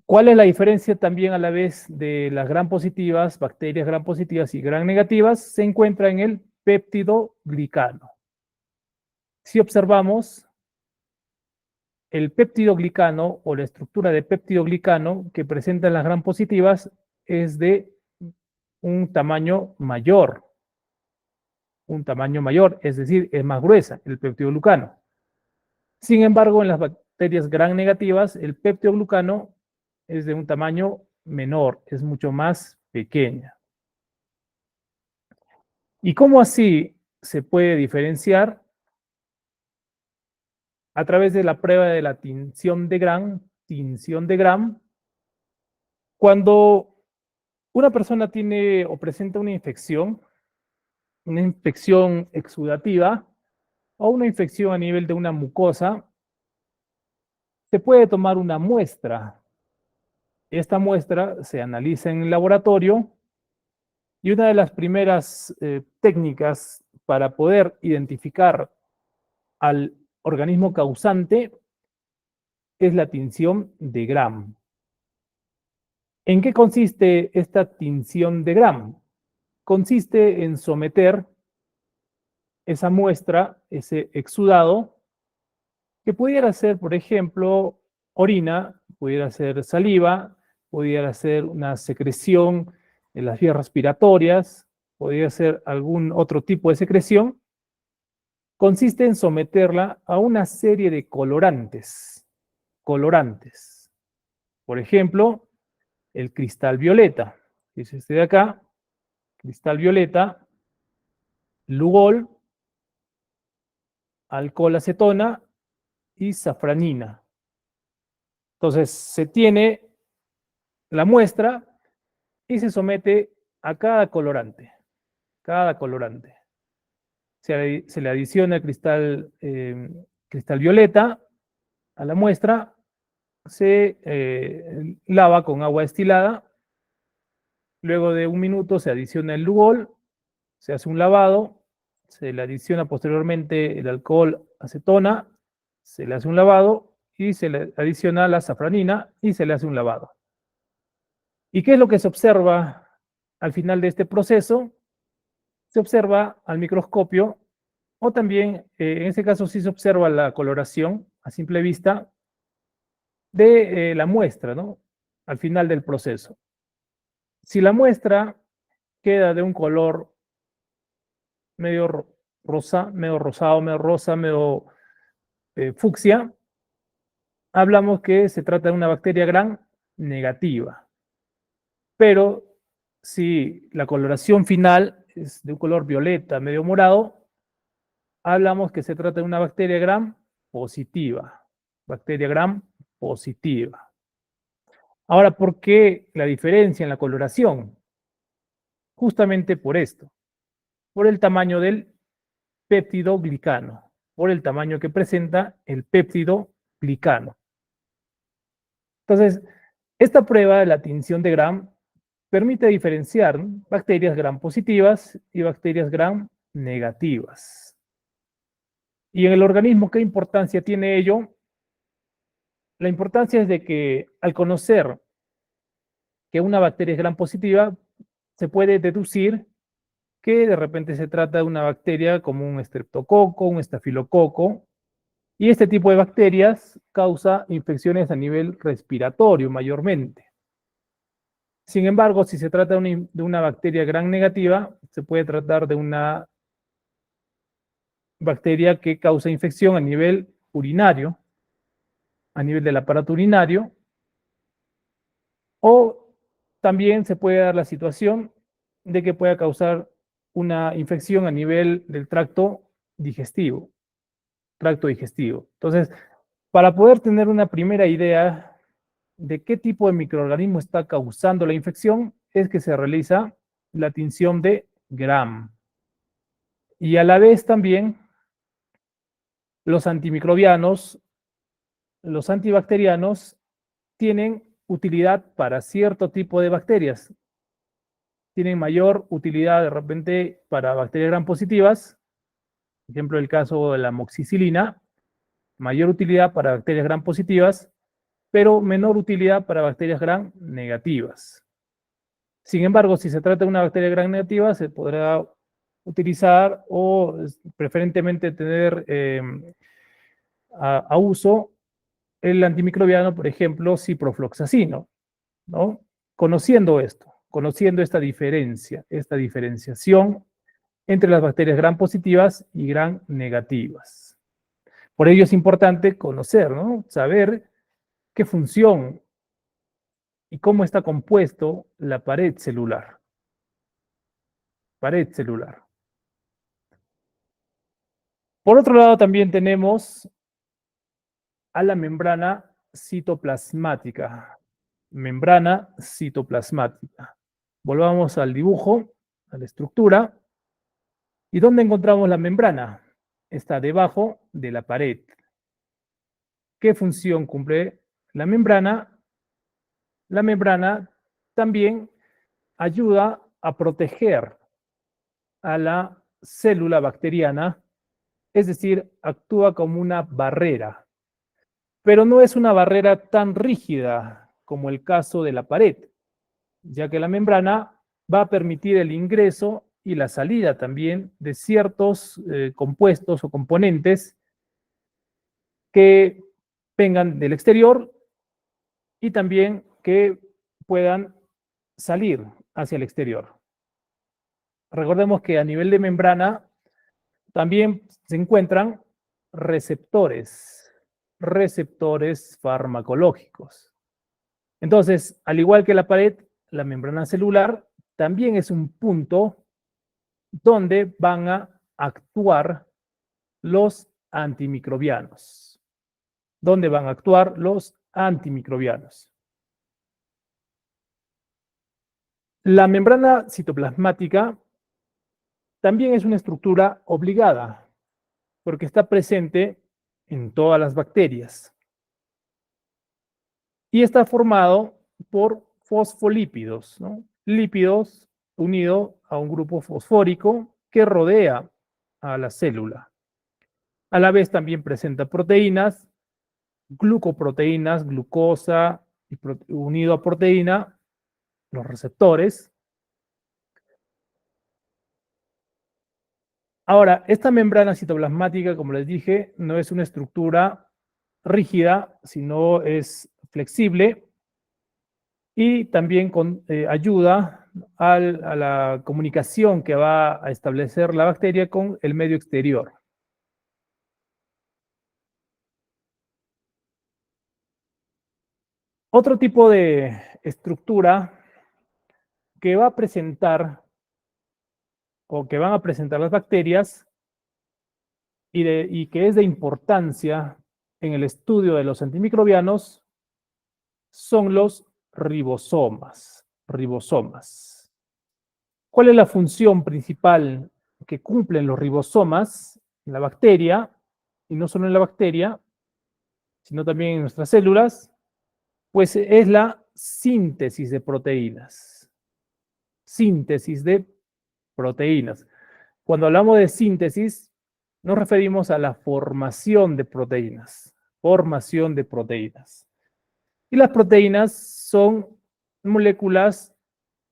¿cuál es la diferencia también a la vez de las gram positivas, bacterias gram positivas y gram negativas? Se encuentra en el péptido glicano. Si observamos, el péptido glicano o la estructura de péptido glicano que presentan las gram positivas es de un tamaño mayor, es decir, es más gruesa el peptidoglucano. Sin embargo, en las bacterias gram negativas, el peptidoglucano es de un tamaño menor, es mucho más pequeña. ¿Y cómo así se puede diferenciar? A través de la prueba de la tinción de Gram. Cuando una persona tiene o presenta una infección exudativa o una infección a nivel de una mucosa, se puede tomar una muestra. Esta muestra se analiza en el laboratorio y una de las primeras técnicas para poder identificar al organismo causante es la tinción de Gram. ¿En qué consiste esta tinción de Gram? Consiste en someter esa muestra, ese exudado, que pudiera ser, por ejemplo, orina, pudiera ser saliva, pudiera ser una secreción en las vías respiratorias, podría ser algún otro tipo de secreción, consiste en someterla a una serie de colorantes. Colorantes. Por ejemplo, el cristal violeta. Es este de acá, cristal violeta, Lugol, alcohol acetona y safranina. Entonces, se tiene la muestra y se somete a cada colorante. Cada colorante. Se le adiciona el cristal violeta a la muestra, se lava con agua destilada, luego de un minuto se adiciona el Lugol, se hace un lavado, se le adiciona posteriormente el alcohol acetona, se le hace un lavado y se le adiciona la safranina y se le hace un lavado. ¿Y qué es lo que se observa al final de este proceso? Se observa al microscopio o también, en este caso sí se observa la coloración a simple vista de la muestra, ¿no? Al final del proceso. Si la muestra queda de un color medio rosa, medio rosado, medio rosa, medio fucsia, hablamos que se trata de una bacteria gram negativa. Pero si la coloración final es de un color violeta, medio morado, hablamos que se trata de una bacteria gram positiva. Bacteria gram positiva. Ahora, ¿por qué la diferencia en la coloración? Justamente por esto, por el tamaño del péptido glicano, por el tamaño que presenta el péptido glicano. Entonces, esta prueba de la tinción de Gram permite diferenciar bacterias Gram positivas y bacterias Gram negativas. Y en el organismo, ¿qué importancia tiene ello? La importancia es de que al conocer que una bacteria es Gram positiva, se puede deducir que de repente se trata de una bacteria como un estreptococo, un estafilococo, y este tipo de bacterias causa infecciones a nivel respiratorio mayormente. Sin embargo, si se trata de una bacteria gram negativa, se puede tratar de una bacteria que causa infección a nivel urinario, a nivel del aparato urinario, o también se puede dar la situación de que pueda causar una infección a nivel del tracto digestivo. Entonces, para poder tener una primera idea de qué tipo de microorganismo está causando la infección, es que se realiza la tinción de Gram. Y a la vez también los antimicrobianos, los antibacterianos, tienen utilidad para cierto tipo de bacterias. Tienen mayor utilidad de repente para bacterias gram positivas, por ejemplo el caso de la amoxicilina, mayor utilidad para bacterias gram positivas, pero menor utilidad para bacterias gram negativas. Sin embargo, si se trata de una bacteria gram negativa, se podrá utilizar o preferentemente tener a uso el antimicrobiano, por ejemplo, ciprofloxacino, ¿no? Conociendo esto, conociendo esta diferenciación entre las bacterias gram positivas y gram negativas. Por ello es importante conocer, ¿no? Saber qué función y cómo está compuesto la pared celular. Pared celular. Por otro lado, también tenemos a la membrana citoplasmática. Membrana citoplasmática. Volvamos al dibujo, a la estructura. ¿Y dónde encontramos la membrana? Está debajo de la pared. ¿qué función cumple la membrana? La membrana también ayuda a proteger a la célula bacteriana, es decir, actúa como una barrera, pero no es una barrera tan rígida como el caso de la pared, ya que la membrana va a permitir el ingreso y la salida también de ciertos compuestos o componentes que vengan del exterior y también que puedan salir hacia el exterior. Recordemos que a nivel de membrana también se encuentran receptores farmacológicos. Entonces, al igual que la pared, la membrana celular también es un punto donde van a actuar los antimicrobianos. ¿Dónde van a actuar los antimicrobianos? La membrana citoplasmática también es una estructura obligada, porque está presente en todas las bacterias. Y está formado por fosfolípidos, ¿no? Lípidos unidos a un grupo fosfórico que rodea a la célula. A la vez también presenta proteínas, glucoproteínas, glucosa, y unido a proteína, los receptores. Ahora, esta membrana citoplasmática, como les dije, no es una estructura rígida, sino es flexible y también ayuda a la comunicación que va a establecer la bacteria con el medio exterior. Otro tipo de estructura que va a presentar o que van a presentar las bacterias y que es de importancia en el estudio de los antimicrobianos son los ribosomas. Ribosomas. ¿Cuál es la función principal que cumplen los ribosomas en la bacteria? Y no solo en la bacteria, sino también en nuestras células, pues es la síntesis de proteínas. Síntesis de proteínas. Cuando hablamos de síntesis, nos referimos a la formación de proteínas. Formación de proteínas. Y las proteínas son moléculas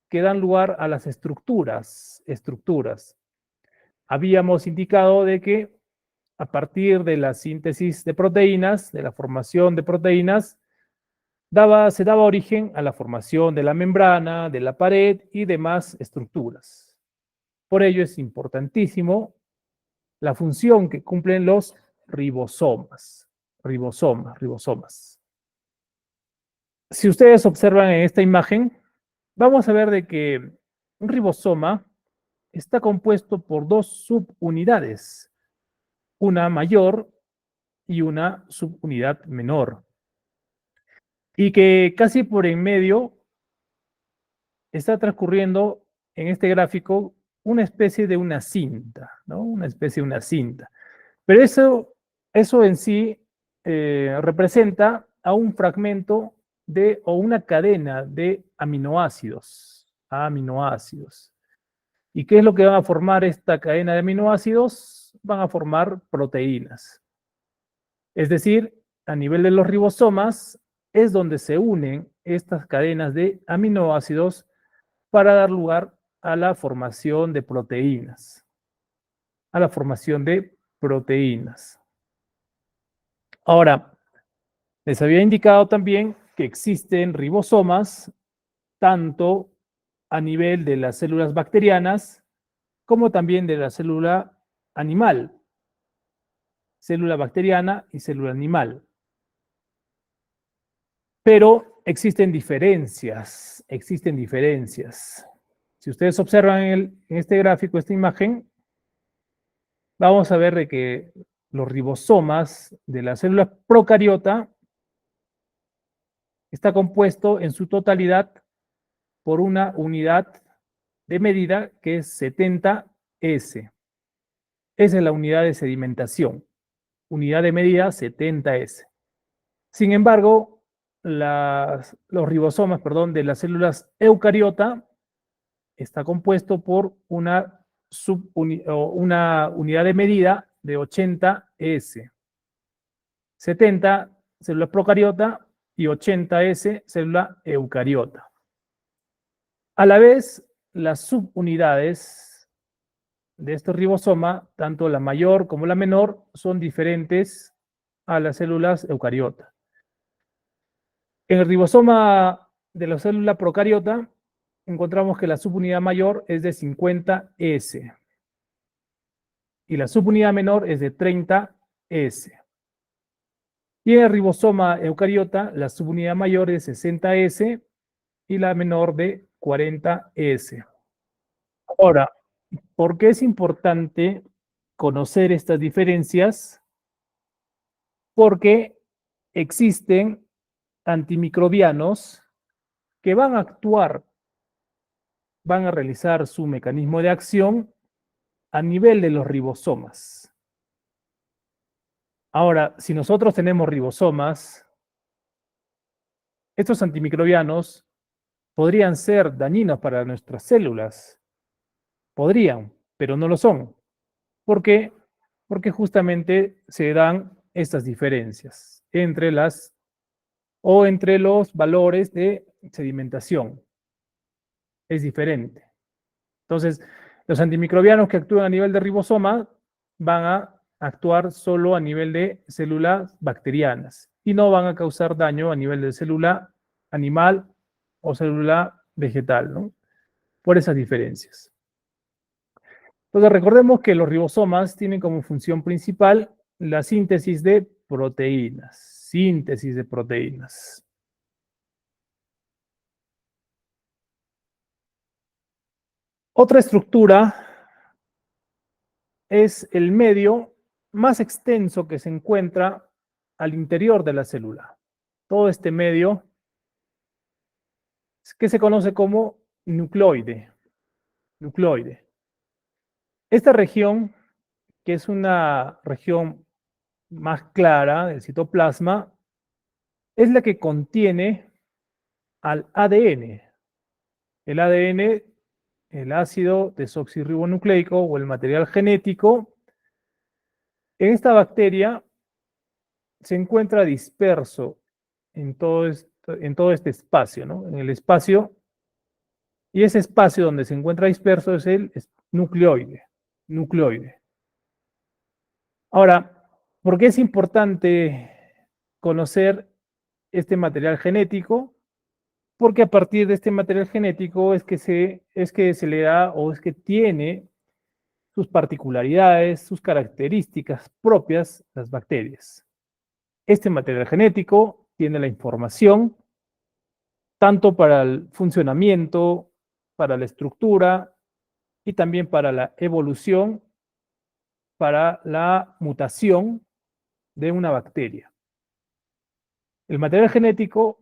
que dan lugar a las estructuras. Habíamos indicado de que a partir de la síntesis de proteínas, de la formación de proteínas, se daba origen a la formación de la membrana, de la pared y demás estructuras. Por ello es importantísimo la función que cumplen los ribosomas. Ribosomas. Si ustedes observan en esta imagen, vamos a ver de que un ribosoma está compuesto por dos subunidades, una mayor y una subunidad menor. Y que casi por en medio está transcurriendo en este gráfico una especie de una cinta, ¿no? Una especie de una cinta. Pero eso en sí representa a un fragmento o una cadena de aminoácidos. Aminoácidos. ¿Y qué es lo que van a formar esta cadena de aminoácidos? Van a formar proteínas. Es decir, a nivel de los ribosomas es donde se unen estas cadenas de aminoácidos para dar lugar a la formación de proteínas. A la formación de proteínas. Ahora, les había indicado también que existen ribosomas tanto a nivel de las células bacterianas como también de la célula animal. Célula bacteriana y célula animal. Pero existen diferencias. Si ustedes observan en este gráfico, esta imagen, vamos a ver de que los ribosomas de la célula procariota está compuesto en su totalidad por una unidad de medida que es 70S. Esa es la unidad de sedimentación. Unidad de medida 70S. Sin embargo, los ribosomas, perdón, de las células eucariota está compuesto por una unidad de medida de 80S. 70 célula procariota y 80S célula eucariota. A la vez, las subunidades de este ribosoma, tanto la mayor como la menor, son diferentes a las células eucariota. En el ribosoma de la célula procariota, encontramos que la subunidad mayor es de 50S y la subunidad menor es de 30S. Y en el ribosoma eucariota, la subunidad mayor es 60S y la menor de 40S. Ahora, ¿por qué es importante conocer estas diferencias? Porque existen antimicrobianos que van a actuar, van a realizar su mecanismo de acción a nivel de los ribosomas. Ahora, si nosotros tenemos ribosomas, estos antimicrobianos podrían ser dañinos para nuestras células. Podrían, pero no lo son. ¿Por qué? Porque justamente se dan estas diferencias entre entre los valores de sedimentación. Es diferente. Entonces, los antimicrobianos que actúan a nivel de ribosoma van a actuar solo a nivel de células bacterianas y no van a causar daño a nivel de célula animal o célula vegetal, ¿no? Por esas diferencias. Entonces, recordemos que los ribosomas tienen como función principal la síntesis de proteínas. Síntesis de proteínas. Otra estructura es el medio más extenso que se encuentra al interior de la célula. Todo este medio que se conoce como nucleoide. Nucleoide. Esta región, que es una región más clara del citoplasma, es la que contiene al ADN. El ADN, el ácido desoxirribonucleico o el material genético, en esta bacteria se encuentra disperso en todo este espacio, ¿no? En el espacio, y ese espacio donde se encuentra disperso es el nucleoide. Nucleoide. Ahora, ¿por qué es importante conocer este material genético? Porque a partir de este material genético es que se le da o es que tiene sus particularidades, sus características propias las bacterias. Este material genético tiene la información tanto para el funcionamiento, para la estructura y también para la evolución, para la mutación de una bacteria. El material genético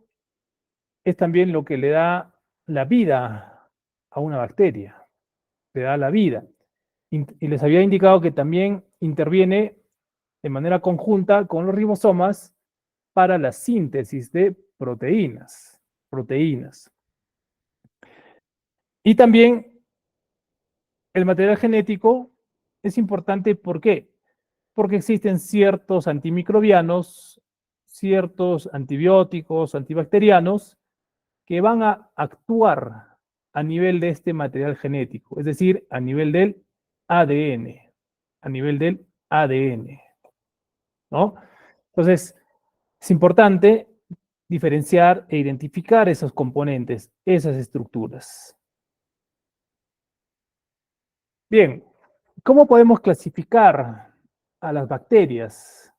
es también lo que le da la vida a una bacteria, le da la vida. Y les había indicado que también interviene de manera conjunta con los ribosomas para la síntesis de proteínas. Y también el material genético es importante, ¿por qué? Porque existen ciertos antimicrobianos, ciertos antibióticos, antibacterianos, que van a actuar a nivel de este material genético, es decir, a nivel del ADN, a nivel del ADN, ¿no? Entonces, es importante diferenciar e identificar esos componentes, esas estructuras. Bien, ¿cómo podemos clasificar a las bacterias?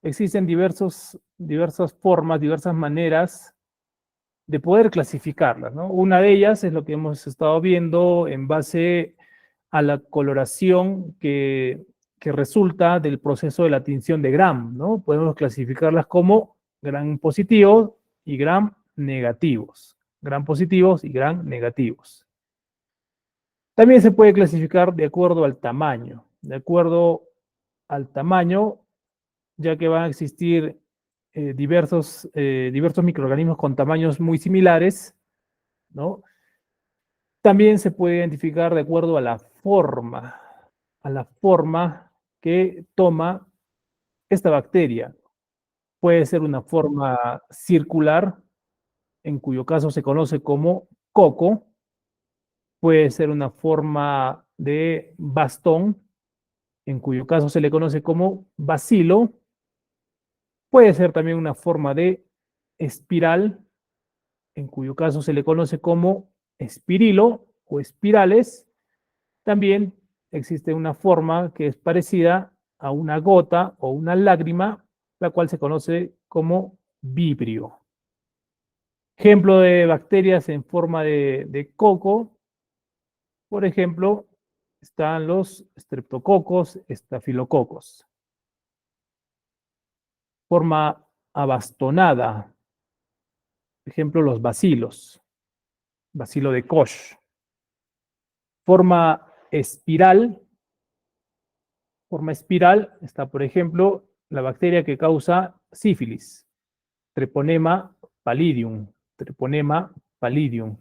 Existen diversas formas, diversas maneras de poder clasificarlas, ¿no? Una de ellas es lo que hemos estado viendo en base a la coloración que resulta del proceso de la tinción de Gram, ¿no? Podemos clasificarlas como Gram positivos y Gram negativos. Gram positivos y Gram negativos. También se puede clasificar de acuerdo al tamaño, ya que van a existir diversos microorganismos con tamaños muy similares, ¿no? También se puede identificar de acuerdo a la forma que toma esta bacteria. Puede ser una forma circular, en cuyo caso se conoce como coco. Puede ser una forma de bastón, en cuyo caso se le conoce como bacilo. Puede ser también una forma de espiral, en cuyo caso se le conoce como espirilo o espirales. También existe una forma que es parecida a una gota o una lágrima, la cual se conoce como vibrio. Ejemplo de bacterias en forma de coco, por ejemplo, están los streptococos, estafilococos. Forma abastonada, por ejemplo, los bacilos, bacilo de Koch. Forma espiral está, por ejemplo, la bacteria que causa sífilis, Treponema pallidum, Treponema pallidum.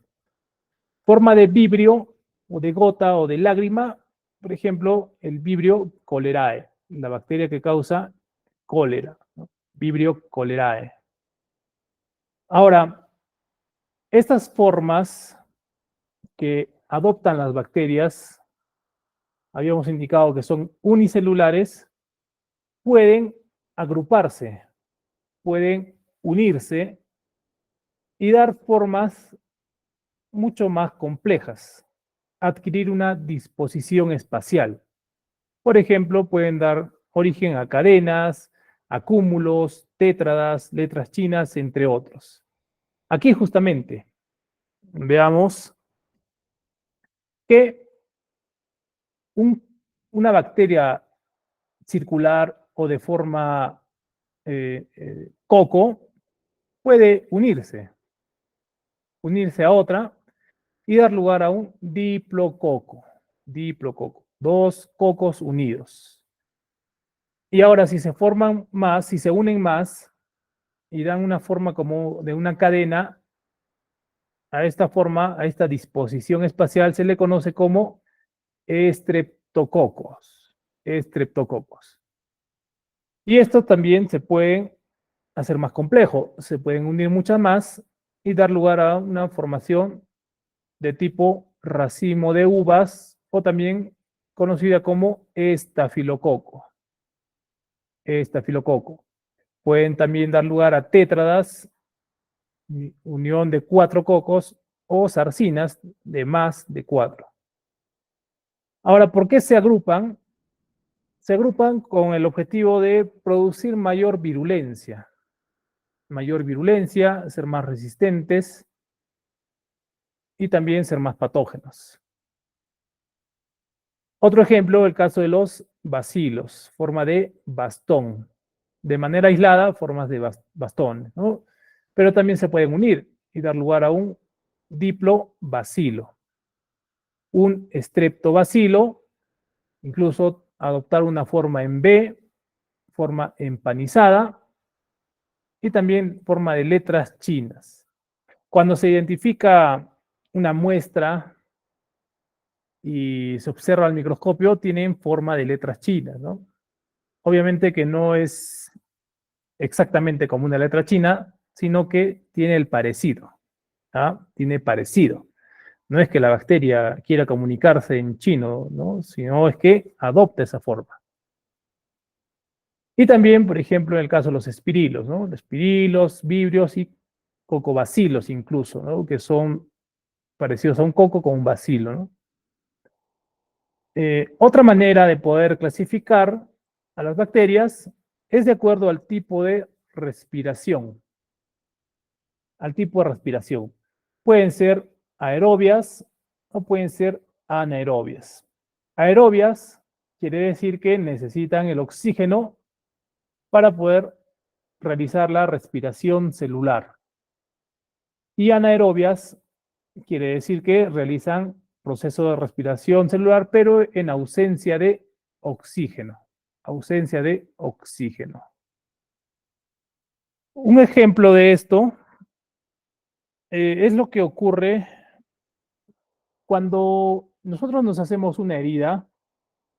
Forma de vibrio o de gota o de lágrima, por ejemplo, el vibrio cholerae, la bacteria que causa cólera, ¿no? Vibrio cholerae. Ahora, estas formas que adoptan las bacterias, habíamos indicado que son unicelulares, pueden agruparse, pueden unirse y dar formas mucho más complejas, adquirir una disposición espacial. Por ejemplo, pueden dar origen a cadenas, a cúmulos, tétradas, letras chinas, entre otros. Aquí justamente veamos que una bacteria circular o de forma coco puede unirse a otra y dar lugar a un diplococo. Dos cocos unidos. Y ahora si se forman más, si se unen más y dan una forma como de una cadena, a esta forma, a esta disposición espacial se le conoce como estreptococos. Y esto también se pueden hacer más complejo, se pueden unir muchas más y dar lugar a una formación de tipo racimo de uvas o también conocida como estafilococo. Pueden también dar lugar a tétradas, unión de 4 cocos, o zarcinas de más de 4. Ahora, ¿por qué se agrupan? Se agrupan con el objetivo de producir mayor virulencia, ser más resistentes y también ser más patógenos. Otro ejemplo, el caso de los bacilos, forma de bastón. De manera aislada, formas de bastón, ¿no? Pero también se pueden unir y dar lugar a un diplobacilo. Un streptobacilo, incluso adoptar una forma en B, forma empanizada, y también forma de letras chinas. Cuando se identifica una muestra y se observa al microscopio, tienen forma de letras chinas, ¿no? Obviamente que no es exactamente como una letra china, sino que tiene el parecido, ¿ah? Tiene parecido. No es que la bacteria quiera comunicarse en chino, ¿no? Sino es que adopta esa forma. Y también, por ejemplo, en el caso de los espirilos, ¿no? Los espirilos, vibrios y cocobacilos incluso, ¿no? Que son parecidos a un coco con un bacilo, ¿no? Otra manera de poder clasificar a las bacterias es de acuerdo al tipo de respiración. Pueden ser aerobias o pueden ser anaerobias. Aerobias quiere decir que necesitan el oxígeno para poder realizar la respiración celular. Y anaerobias quiere decir que realizan proceso de respiración celular, pero en ausencia de oxígeno. Un ejemplo de esto es lo que ocurre cuando nosotros nos hacemos una herida,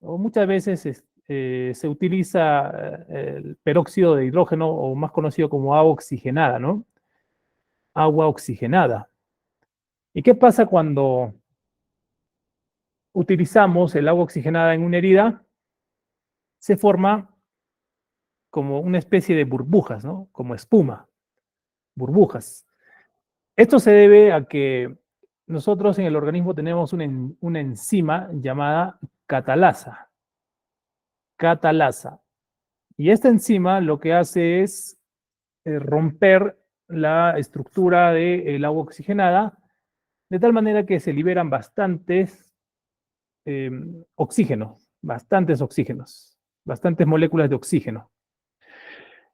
o muchas veces se utiliza el peróxido de hidrógeno, o más conocido como agua oxigenada, ¿no? Agua oxigenada. ¿Y qué pasa cuando utilizamos el agua oxigenada en una herida? Se forma como una especie de burbujas, ¿no? Como espuma, burbujas. Esto se debe a que nosotros en el organismo tenemos una enzima llamada catalasa. Catalasa. Y esta enzima lo que hace es romper la estructura del agua oxigenada, de tal manera que se liberan eh, bastantes moléculas de oxígeno.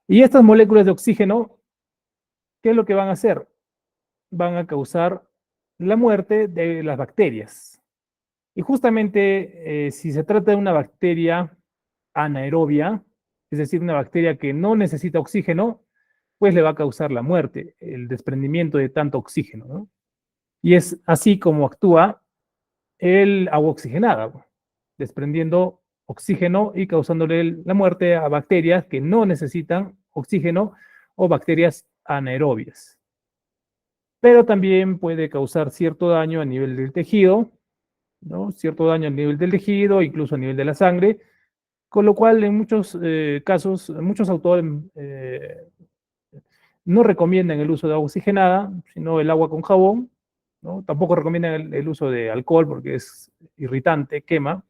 Y estas moléculas de oxígeno, ¿qué es lo que van a hacer? Van a causar la muerte de las bacterias. Y justamente si se trata de una bacteria anaerobia, es decir, una bacteria que no necesita oxígeno, pues le va a causar la muerte, el desprendimiento de tanto oxígeno, ¿no? Y es así como actúa el agua oxigenada, desprendiendo oxígeno y causándole la muerte a bacterias que no necesitan oxígeno o bacterias anaerobias. Pero también puede causar cierto daño a nivel del tejido, ¿no? Cierto daño a nivel del tejido, incluso a nivel de la sangre, con lo cual en muchos casos, muchos autores no recomiendan el uso de agua oxigenada, sino el agua con jabón, ¿no? Tampoco recomiendan el uso de alcohol porque es irritante, quema,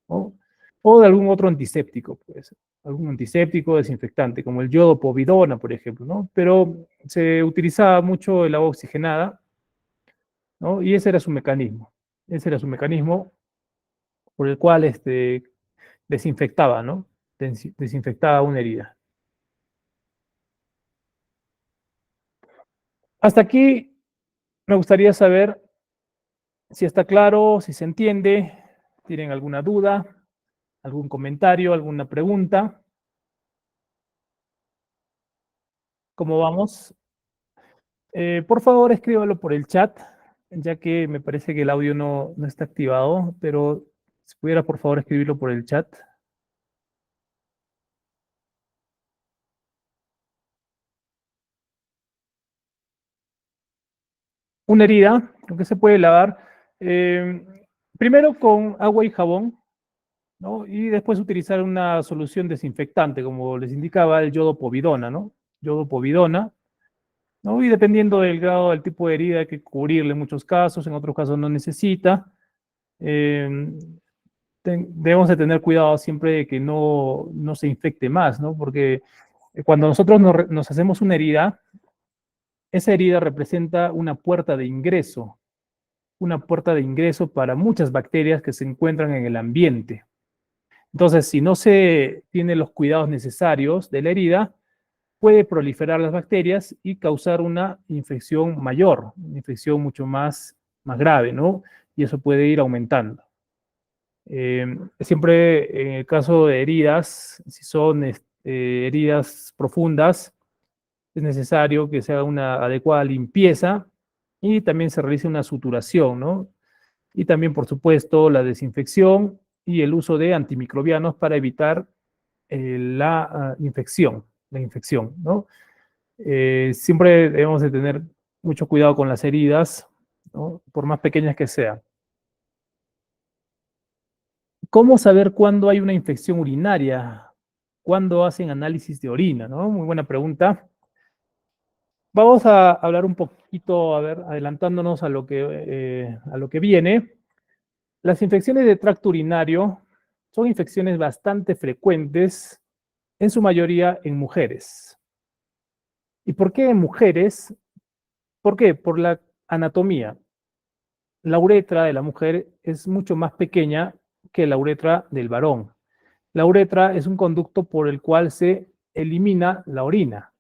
¿no? O de algún otro antiséptico, pues, algún antiséptico desinfectante, como el yodo povidona, por ejemplo, ¿no? Pero se utilizaba mucho el agua oxigenada, ¿no? Y ese era su mecanismo. Ese era su mecanismo por el cual desinfectaba, ¿no? Desinfectaba una herida. Hasta aquí me gustaría saber si está claro, si se entiende, tienen alguna duda, algún comentario, alguna pregunta. ¿Cómo vamos? Por favor, escríbalo por el chat, ya que me parece que el audio no está activado, pero si pudiera, por favor, escribirlo por el chat. Una herida, que se puede lavar, eh, primero con agua y jabón, ¿no? Y después utilizar una solución desinfectante, como les indicaba, el yodo povidona, ¿no? Yodo povidona, ¿no? Y dependiendo del grado, del tipo de herida, hay que cubrirle en muchos casos, en otros casos no necesita. Eh, Debemos de tener cuidado siempre de que no se infecte más, ¿no? Porque cuando nosotros nos hacemos una herida, esa herida representa una puerta de ingreso para muchas bacterias que se encuentran en el ambiente. Entonces, si no se tienen los cuidados necesarios de la herida, puede proliferar las bacterias y causar una infección mayor, una infección mucho más grave, ¿no? Y eso puede ir aumentando. Siempre en el caso de heridas, si son heridas profundas, es necesario que se haga una adecuada limpieza y también se realice una suturación, ¿no? Y también, por supuesto, la desinfección y el uso de antimicrobianos para evitar la infección, ¿no? Siempre debemos de tener mucho cuidado con las heridas, ¿no? Por más pequeñas que sean. ¿Cómo saber cuándo hay una infección urinaria? ¿Cuándo hacen análisis de orina? ¿No? Muy buena pregunta. Vamos a hablar un poquito, a ver, adelantándonos a lo que viene. Las infecciones de tracto urinario son infecciones bastante frecuentes, en su mayoría en mujeres. ¿Y por qué en mujeres? ¿Por qué? Por la anatomía. La uretra de la mujer es mucho más pequeña que la uretra del varón. La uretra es un conducto por el cual se elimina la orina.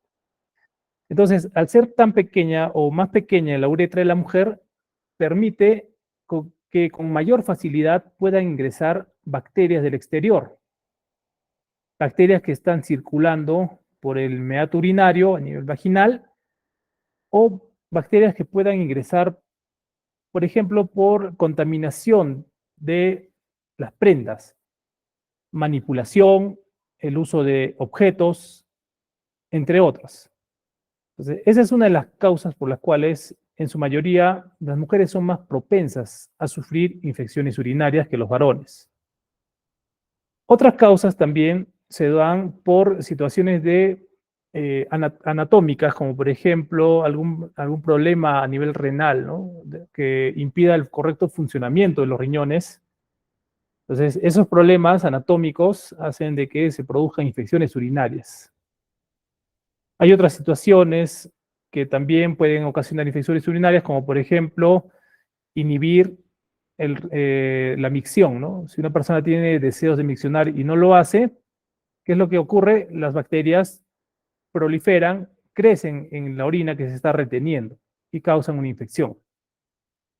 Entonces, al ser tan pequeña o más pequeña la uretra de la mujer, permite que con mayor facilidad puedan ingresar bacterias del exterior, bacterias que están circulando por el meato urinario a nivel vaginal, o bacterias que puedan ingresar, por ejemplo, por contaminación de las prendas, manipulación, el uso de objetos, entre otras. Entonces, esa es una de las causas por las cuales, en su mayoría, las mujeres son más propensas a sufrir infecciones urinarias que los varones. Otras causas también se dan por situaciones de anatómicas, como por ejemplo algún problema a nivel renal, ¿no? Que impida el correcto funcionamiento de los riñones. Entonces, esos problemas anatómicos hacen de que se produzcan infecciones urinarias. Hay otras situaciones que también pueden ocasionar infecciones urinarias, como por ejemplo inhibir la micción, ¿no? Si una persona tiene deseos de miccionar y no lo hace, ¿qué es lo que ocurre? Las bacterias proliferan, crecen en la orina que se está reteniendo y causan una infección,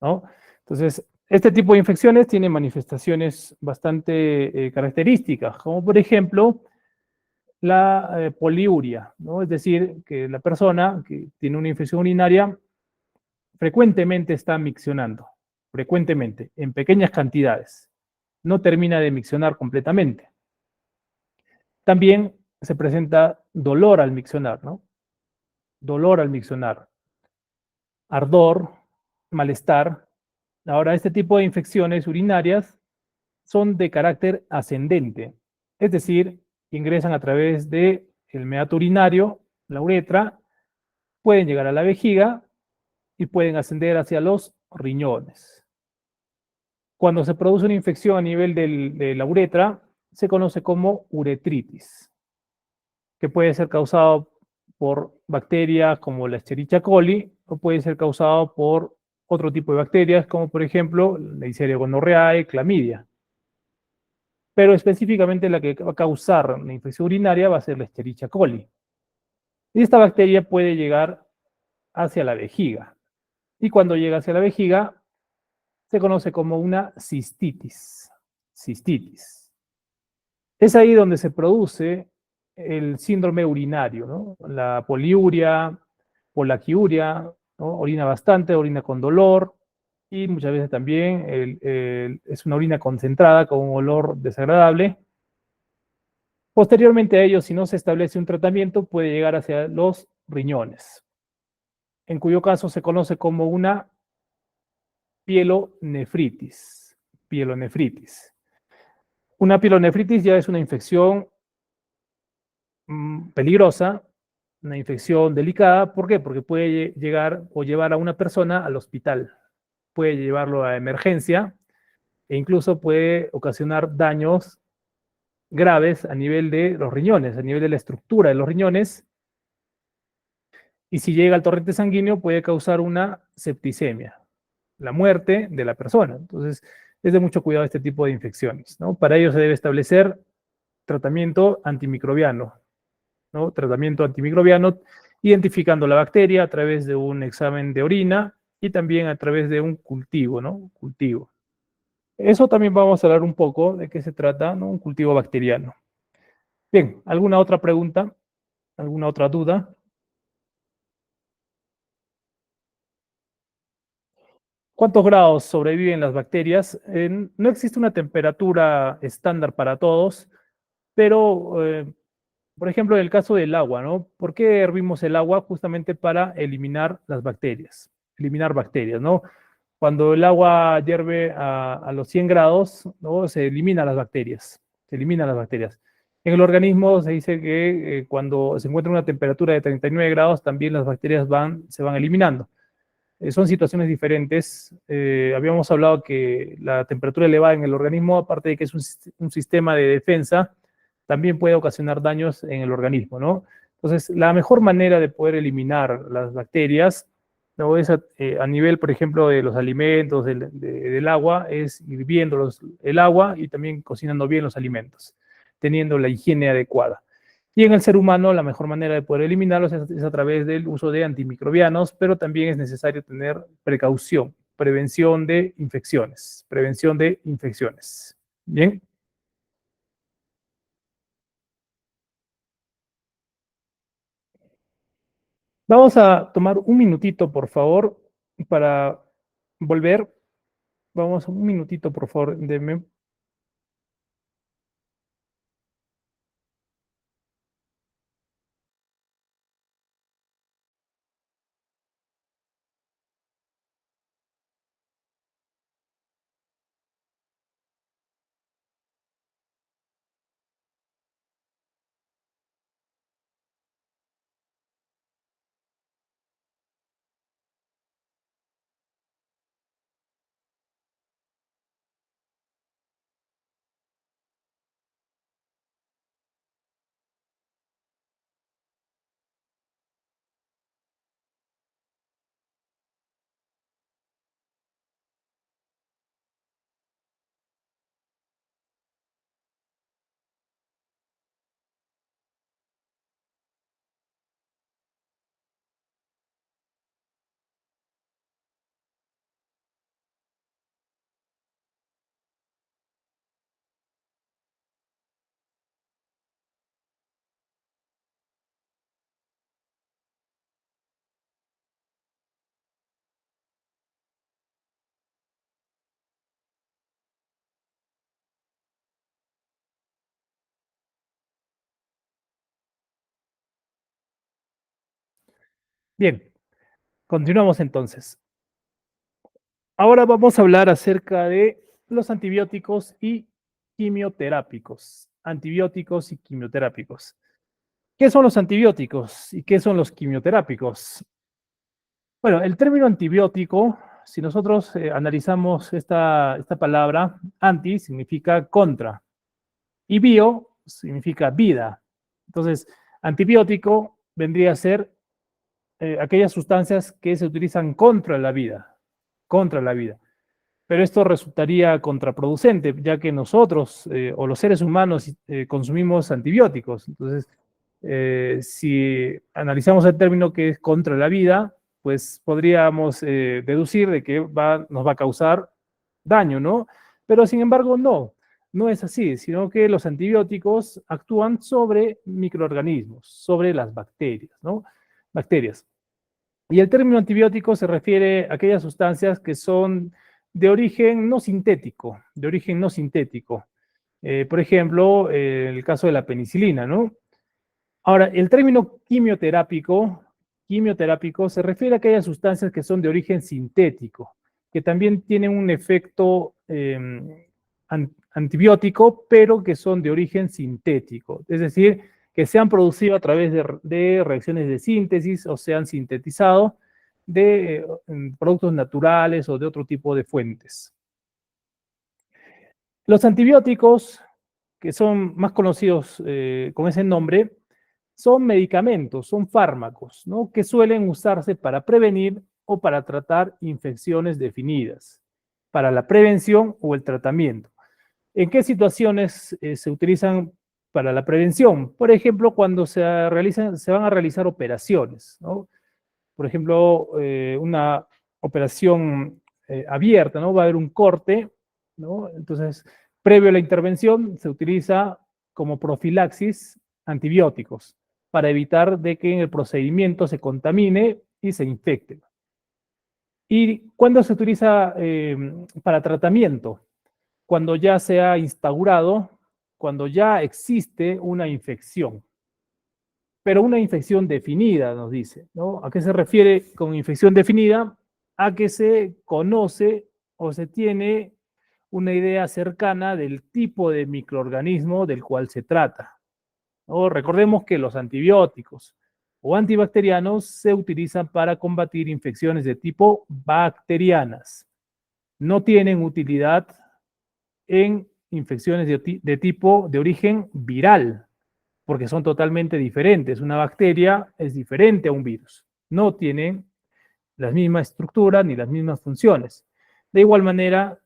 ¿no? Entonces, este tipo de infecciones tienen manifestaciones bastante características, como por ejemplo la poliuria, ¿no? Es decir, que la persona que tiene una infección urinaria frecuentemente está miccionando, frecuentemente, en pequeñas cantidades. No termina de miccionar completamente. También se presenta dolor al miccionar, ¿no? Dolor al miccionar, ardor, malestar. Ahora, este tipo de infecciones urinarias son de carácter ascendente, es decir, ingresan a través del meato urinario, la uretra, pueden llegar a la vejiga y pueden ascender hacia los riñones. Cuando se produce una infección a nivel de la uretra, se conoce como uretritis, que puede ser causado por bacterias como la Escherichia coli o puede ser causado por otro tipo de bacterias como por ejemplo la Neisseria gonorrhoeae, clamidia. Pero específicamente la que va a causar una infección urinaria va a ser la Escherichia coli. Y esta bacteria puede llegar hacia la vejiga. Y cuando llega hacia la vejiga, se conoce como una cistitis. Cistitis. Es ahí donde se produce el síndrome urinario, ¿no? La poliuria, polaquiuria, ¿no? Orina bastante, orina con dolor, y muchas veces también es una orina concentrada con un olor desagradable. Posteriormente a ello, si no se establece un tratamiento, puede llegar hacia los riñones, en cuyo caso se conoce como una pielonefritis. Pielonefritis. Una pielonefritis ya es una infección peligrosa, una infección delicada. ¿Por qué? Porque puede llegar o llevar a una persona al hospital, puede llevarlo a emergencia e incluso puede ocasionar daños graves a nivel de los riñones, a nivel de la estructura de los riñones, y si llega al torrente sanguíneo puede causar una septicemia, la muerte de la persona. Entonces, es de mucho cuidado este tipo de infecciones, ¿no? Para ello se debe establecer tratamiento antimicrobiano, ¿no? Tratamiento antimicrobiano, identificando la bacteria a través de un examen de orina y también a través de un cultivo, ¿no? Cultivo. Eso también vamos a hablar un poco de qué se trata, ¿no? Un cultivo bacteriano. Bien, ¿alguna otra pregunta? ¿Alguna otra duda? ¿Cuántos grados sobreviven las bacterias? No existe una temperatura estándar para todos, pero, por ejemplo, en el caso del agua, ¿no? ¿Por qué hervimos el agua? Justamente para eliminar las bacterias, eliminar bacterias, ¿no? Cuando el agua hierve a los 100 grados, ¿no? Se eliminan las bacterias, se eliminan las bacterias. En el organismo se dice que cuando se encuentra una temperatura de 39 grados, también las bacterias se van eliminando. Son situaciones diferentes. Habíamos hablado que la temperatura elevada en el organismo, aparte de que es un sistema de defensa, también puede ocasionar daños en el organismo, ¿no? Entonces, la mejor manera de poder eliminar las bacterias, ¿no? Es a nivel, por ejemplo, de los alimentos, del agua, es hirviendo el agua y también cocinando bien los alimentos, teniendo la higiene adecuada. Y en el ser humano, la mejor manera de poder eliminarlos es a través del uso de antimicrobianos, pero también es necesario tener precaución, prevención de infecciones, prevención de infecciones. Bien, Vamos a tomar un minutito, por favor, para volver. Vamos, un minutito, por favor, denme. Bien, continuamos entonces. Ahora vamos a hablar acerca de los antibióticos y quimioterápicos. Antibióticos y quimioterápicos. ¿Qué son los antibióticos y qué son los quimioterápicos? Bueno, el término antibiótico, si nosotros analizamos esta palabra, anti significa contra y bio significa vida. Entonces, antibiótico vendría a ser aquellas sustancias que se utilizan contra la vida. Pero esto resultaría contraproducente, ya que nosotros o los seres humanos consumimos antibióticos. Entonces, si analizamos el término que es contra la vida, pues podríamos deducir de que nos va a causar daño, ¿no? Pero sin embargo, no es así, sino que los antibióticos actúan sobre microorganismos, sobre las bacterias, ¿no? Bacterias. Y el término antibiótico se refiere a aquellas sustancias que son de origen no sintético, de origen no sintético. Por ejemplo, el caso de la penicilina, ¿no? Ahora, el término quimioterápico se refiere a aquellas sustancias que son de origen sintético, que también tienen un efecto antibiótico, pero que son de origen sintético. Es decir, que se han producido a través de reacciones de síntesis o se han sintetizado de productos naturales o de otro tipo de fuentes. Los antibióticos, que son más conocidos con ese nombre, son medicamentos, son fármacos, ¿no? Que suelen usarse para prevenir o para tratar infecciones definidas, para la prevención o el tratamiento. ¿En qué situaciones se utilizan para la prevención? Por ejemplo, cuando se van a realizar operaciones, ¿no? Por ejemplo, una operación abierta, ¿no? Va a haber un corte, ¿no? Entonces, previo a la intervención, se utiliza como profilaxis antibióticos para evitar de que en el procedimiento se contamine y se infecte. ¿Y cuándo se utiliza para tratamiento? Cuando ya se ha instaurado, cuando ya existe una infección, pero una infección definida, nos dice, ¿no? ¿A qué se refiere con infección definida? A que se conoce o se tiene una idea cercana del tipo de microorganismo del cual se trata, ¿no? Recordemos que los antibióticos o antibacterianos se utilizan para combatir infecciones de tipo bacterianas. No tienen utilidad en infecciones de tipo de origen viral, porque son totalmente diferentes. Una bacteria es diferente a un virus. No tienen la misma estructura ni las mismas funciones. De igual manera,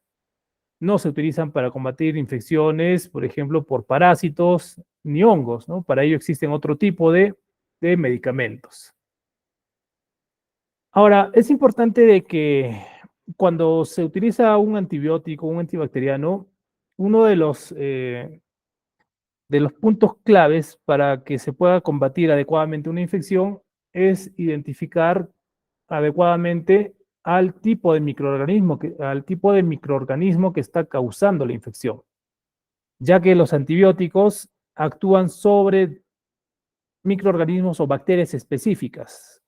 no se utilizan para combatir infecciones, por ejemplo, por parásitos ni hongos, ¿no? Para ello existen otro tipo de medicamentos. Ahora, es importante de que cuando se utiliza un antibiótico, un antibacteriano, uno de los puntos claves para que se pueda combatir adecuadamente una infección es identificar adecuadamente al tipo de microorganismo que está causando la infección, ya que los antibióticos actúan sobre microorganismos o bacterias específicas.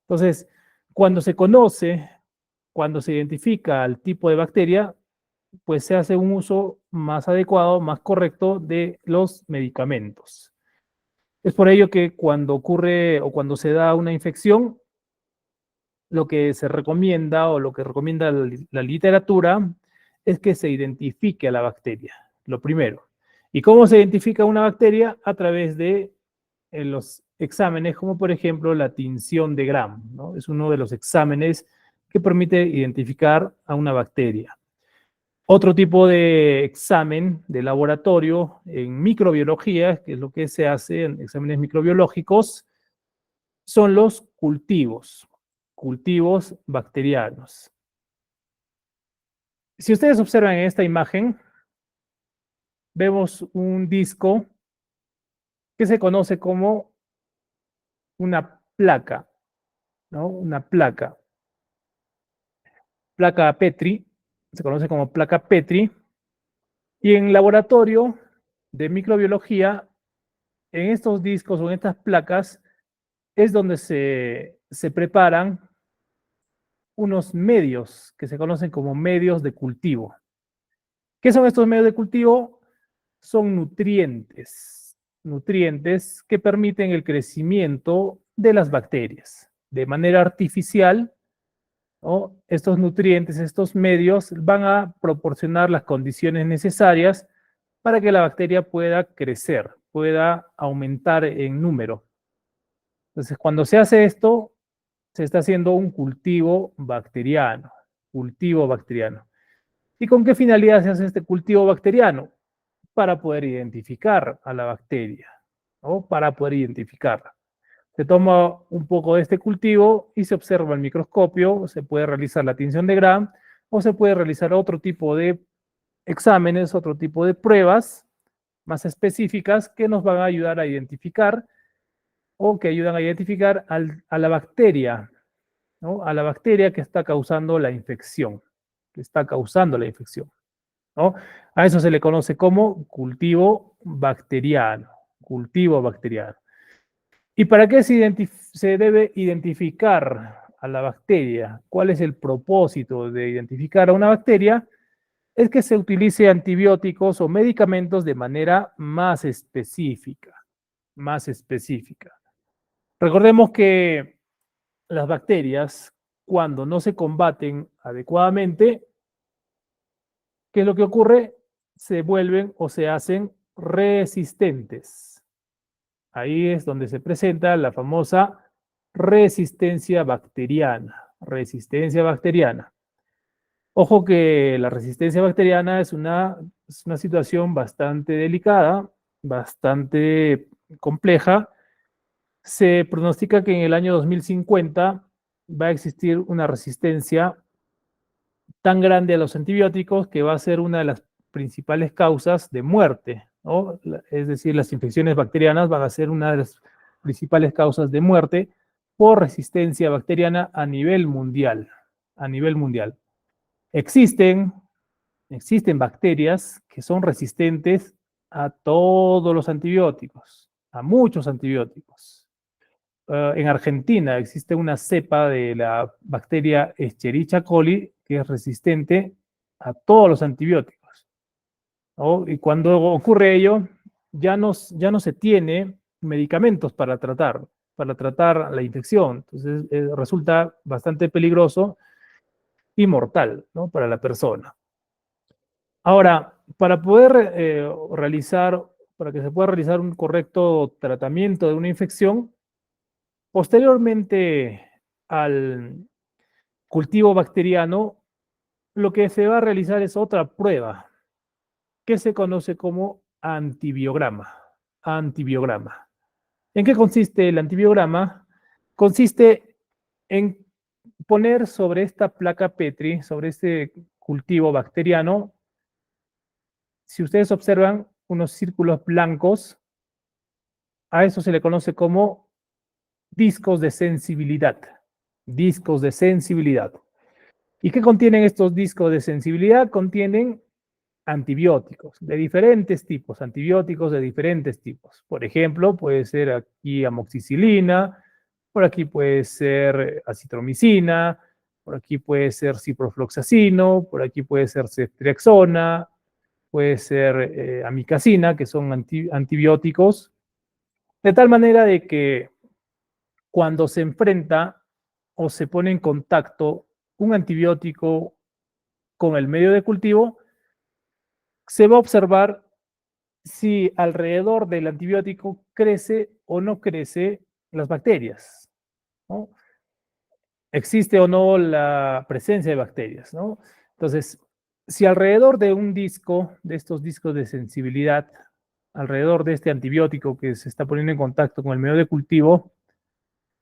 Entonces, cuando se conoce, cuando se identifica el tipo de bacteria, pues se hace un uso más adecuado, más correcto de los medicamentos. Es por ello que cuando ocurre o cuando se da una infección, lo que se recomienda o lo que recomienda la literatura es que se identifique a la bacteria, lo primero. ¿Y cómo se identifica una bacteria? A través de los exámenes, como por ejemplo la tinción de Gram, ¿no? Es uno de los exámenes que permite identificar a una bacteria. Otro tipo de examen de laboratorio en microbiología, que es lo que se hace en exámenes microbiológicos, son los cultivos bacterianos. Si ustedes observan en esta imagen, vemos un disco que se conoce como una placa, ¿no? Una placa Petri, se conoce como placa Petri, y en laboratorio de microbiología, en estos discos o en estas placas, es donde se preparan unos medios que se conocen como medios de cultivo. ¿Qué son estos medios de cultivo? Son nutrientes que permiten el crecimiento de las bacterias. De manera artificial, ¿no? Estos nutrientes, estos medios van a proporcionar las condiciones necesarias para que la bacteria pueda crecer, pueda aumentar en número. Entonces, cuando se hace esto, se está haciendo un cultivo bacteriano, cultivo bacteriano. ¿Y con qué finalidad se hace este cultivo bacteriano? Para poder identificar a la bacteria, ¿no? Para poder identificarla. Se toma un poco de este cultivo y se observa el microscopio, se puede realizar la tinción de Gram o se puede realizar otro tipo de exámenes, otro tipo de pruebas más específicas que nos van a ayudar a identificar o que ayudan a identificar a la bacteria, ¿no? A la bacteria que está causando la infección, que está causando la infección, ¿no? A eso se le conoce como cultivo bacteriano, cultivo bacteriano. ¿Y para qué se debe identificar a la bacteria? ¿Cuál es el propósito de identificar a una bacteria? Es que se utilice antibióticos o medicamentos de manera más específica, más específica. Recordemos que las bacterias, cuando no se combaten adecuadamente, ¿qué es lo que ocurre? Se vuelven o se hacen resistentes. Ahí es donde se presenta la famosa resistencia bacteriana. Resistencia bacteriana. Ojo que la resistencia bacteriana es una situación bastante delicada, bastante compleja. Se pronostica que en el año 2050 va a existir una resistencia tan grande a los antibióticos que va a ser una de las principales causas de muerte, ¿no? Es decir, las infecciones bacterianas van a ser una de las principales causas de muerte por resistencia bacteriana a nivel mundial. A nivel mundial. Existen, existen bacterias que son resistentes a todos los antibióticos, a muchos antibióticos. En Argentina existe una cepa de la bacteria Escherichia coli que es resistente a todos los antibióticos, ¿no? Y cuando ocurre ello, ya no se tiene medicamentos para tratar la infección. Entonces resulta bastante peligroso y mortal, ¿no? Para la persona. Ahora, para que se pueda realizar un correcto tratamiento de una infección, posteriormente al cultivo bacteriano, lo que se va a realizar es otra prueba que se conoce como antibiograma. Antibiograma. ¿En qué consiste el antibiograma? Consiste en poner sobre esta placa Petri, sobre este cultivo bacteriano, si ustedes observan unos círculos blancos, a eso se le conoce como discos de sensibilidad. Discos de sensibilidad. ¿Y qué contienen estos discos de sensibilidad? Contienen antibióticos de diferentes tipos, antibióticos de diferentes tipos. Por ejemplo, puede ser aquí amoxicilina, por aquí puede ser acitromicina, por aquí puede ser ciprofloxacino, por aquí puede ser ceftriaxona, puede ser amicacina, que son antibióticos, de tal manera de que cuando se enfrenta o se pone en contacto un antibiótico con el medio de cultivo, se va a observar si alrededor del antibiótico crece o no crece las bacterias, ¿no? Existe o no la presencia de bacterias, ¿no? Entonces, si alrededor de un disco, de estos discos de sensibilidad, alrededor de este antibiótico que se está poniendo en contacto con el medio de cultivo,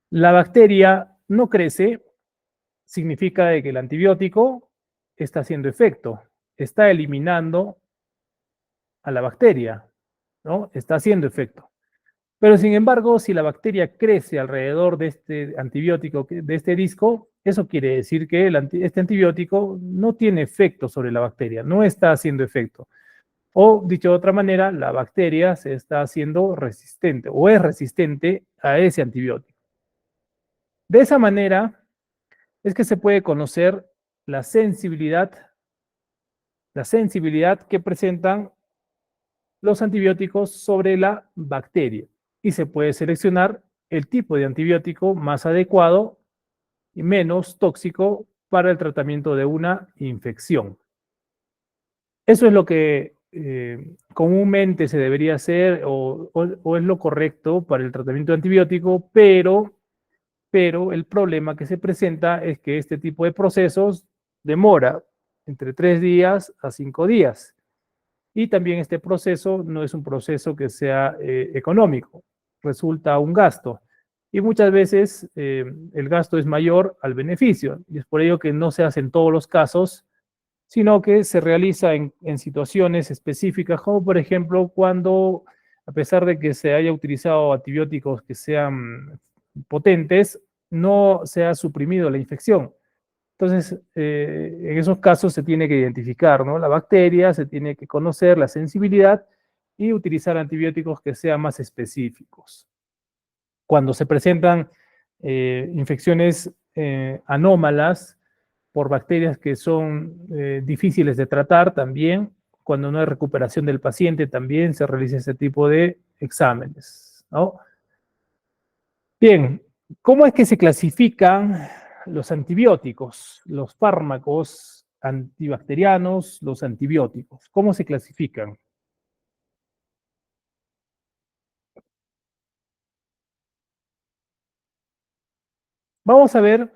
la bacteria no crece, significa de que el antibiótico está haciendo efecto, está eliminando a la bacteria, ¿no? Está haciendo efecto. Pero sin embargo, si la bacteria crece alrededor de este antibiótico, de este disco, eso quiere decir que este antibiótico no tiene efecto sobre la bacteria, no está haciendo efecto. O, dicho de otra manera, la bacteria se está haciendo resistente o es resistente a ese antibiótico. De esa manera es que se puede conocer la sensibilidad que presentan los antibióticos sobre la bacteria y se puede seleccionar el tipo de antibiótico más adecuado y menos tóxico para el tratamiento de una infección. Eso es lo que comúnmente se debería hacer o es lo correcto para el tratamiento de antibiótico, pero el problema que se presenta es que este tipo de procesos demora entre 3 días a 5 días. Y también este proceso no es un proceso que sea económico, resulta un gasto. Y muchas veces el gasto es mayor al beneficio. Y es por ello que no se hace en todos los casos, sino que se realiza en situaciones específicas, como por ejemplo cuando, a pesar de que se haya utilizado antibióticos que sean potentes, no se ha suprimido la infección. Entonces, en esos casos se tiene que identificar, ¿no? La bacteria, se tiene que conocer la sensibilidad y utilizar antibióticos que sean más específicos. Cuando se presentan infecciones anómalas por bacterias que son difíciles de tratar también, cuando no hay recuperación del paciente, también se realiza ese tipo de exámenes, ¿no? Bien, ¿cómo es que se clasifican los antibióticos, los fármacos antibacterianos, los antibióticos? ¿Cómo se clasifican? Vamos a ver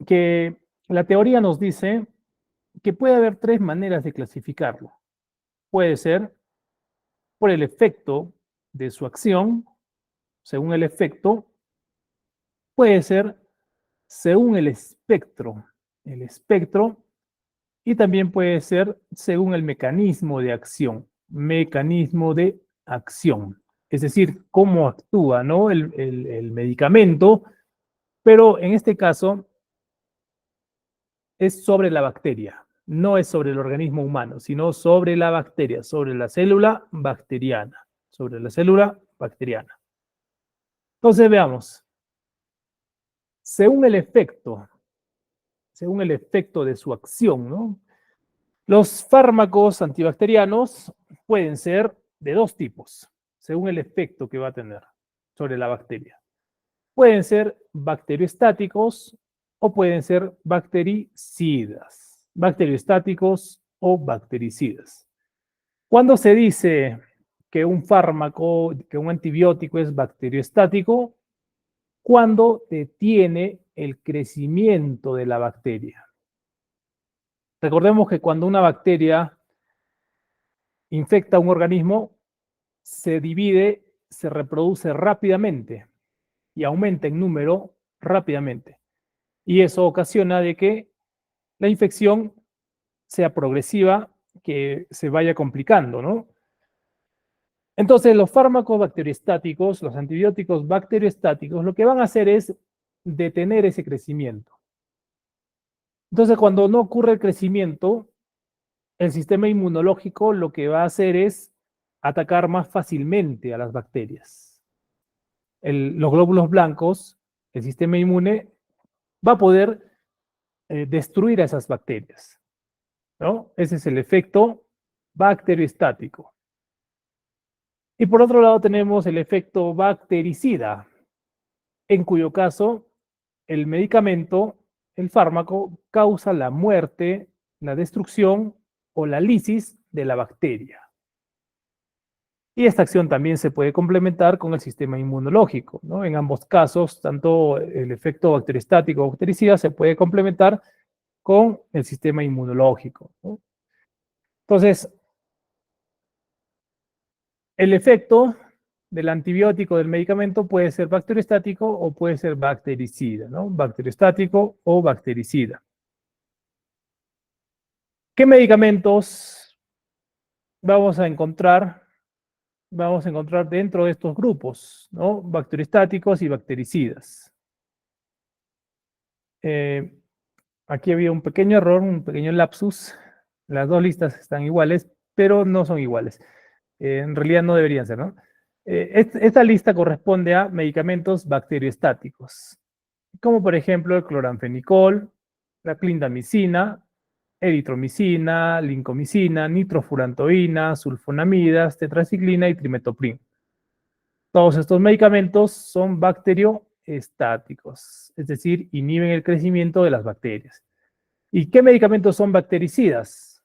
que la teoría nos dice que puede haber 3 maneras de clasificarlo. Puede ser por el efecto de su acción, según el efecto, puede ser según el espectro, y también puede ser según el mecanismo de acción, es decir, cómo actúa, ¿no? El medicamento, pero en este caso es sobre la bacteria, no es sobre el organismo humano, sino sobre la bacteria, sobre la célula bacteriana, sobre la célula bacteriana. Entonces veamos, según según el efecto de su acción, ¿no? Los fármacos antibacterianos pueden ser de 2 tipos, según el efecto que va a tener sobre la bacteria. Pueden ser bacteriostáticos o pueden ser bactericidas. Bacteriostáticos o bactericidas. Cuando se dice que un fármaco, que un antibiótico es bacteriostático, cuando detiene el crecimiento de la bacteria. Recordemos que cuando una bacteria infecta un organismo, se divide, se reproduce rápidamente y aumenta en número rápidamente. Y eso ocasiona de que la infección sea progresiva, que se vaya complicando, ¿no? Entonces, los fármacos bacteriostáticos, los antibióticos bacteriostáticos, lo que van a hacer es detener ese crecimiento. Entonces, cuando no ocurre el crecimiento, el sistema inmunológico lo que va a hacer es atacar más fácilmente a las bacterias. Los glóbulos blancos, el sistema inmune, va a poder destruir a esas bacterias, ¿no? Ese es el efecto bacteriostático. Y por otro lado tenemos el efecto bactericida, en cuyo caso el medicamento, el fármaco, causa la muerte, la destrucción o la lisis de la bacteria. Y esta acción también se puede complementar con el sistema inmunológico, ¿no? En ambos casos, tanto el efecto bacteriostático o bactericida se puede complementar con el sistema inmunológico, ¿no? Entonces, el efecto del antibiótico del medicamento puede ser bacteriostático o puede ser bactericida, ¿no? Bacteriostático o bactericida. ¿Qué medicamentos vamos a encontrar? Vamos a encontrar dentro de estos grupos, ¿no? Bacteriostáticos y bactericidas. Aquí había un pequeño error, un pequeño lapsus. Las dos listas están iguales, pero no son iguales. En realidad no deberían ser, ¿no? Esta lista corresponde a medicamentos bacteriostáticos, como por ejemplo el cloranfenicol, la clindamicina, eritromicina, lincomicina, nitrofurantoína, sulfonamidas, tetraciclina y trimetoprim. Todos estos medicamentos son bacterioestáticos, es decir, inhiben el crecimiento de las bacterias. ¿Y qué medicamentos son bactericidas?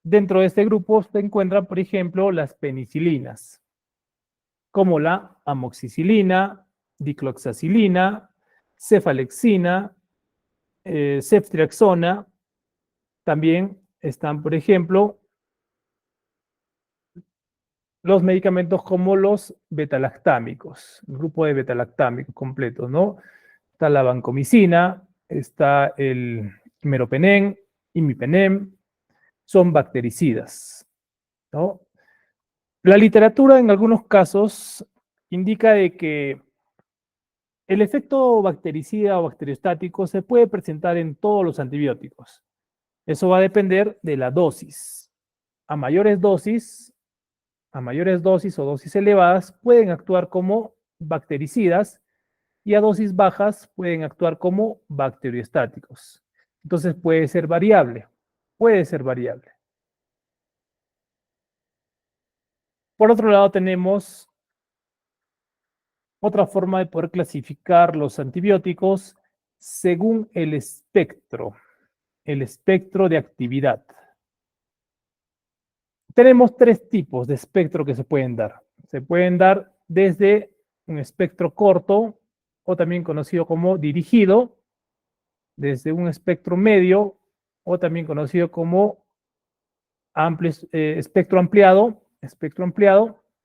Dentro de este grupo se encuentran, por ejemplo, las penicilinas, como la amoxicilina, dicloxacilina, cefalexina, ceftriaxona. También están, por ejemplo, los medicamentos como los betalactámicos, el grupo de betalactámicos completos, ¿no? Está la vancomicina, está el meropenem, imipenem, son bactericidas, ¿no? La literatura en algunos casos indica de que el efecto bactericida o bacteriostático se puede presentar en todos los antibióticos. Eso va a depender de la dosis. A mayores dosis o dosis elevadas pueden actuar como bactericidas y a dosis bajas pueden actuar como bacteriostáticos. Entonces puede ser variable, puede ser variable. Por otro lado tenemos otra forma de poder clasificar los antibióticos según el espectro de actividad. Tenemos tres tipos de espectro que se pueden dar. Se pueden dar desde un espectro corto, o también conocido como dirigido, desde un espectro medio, o también conocido como espectro ampliado,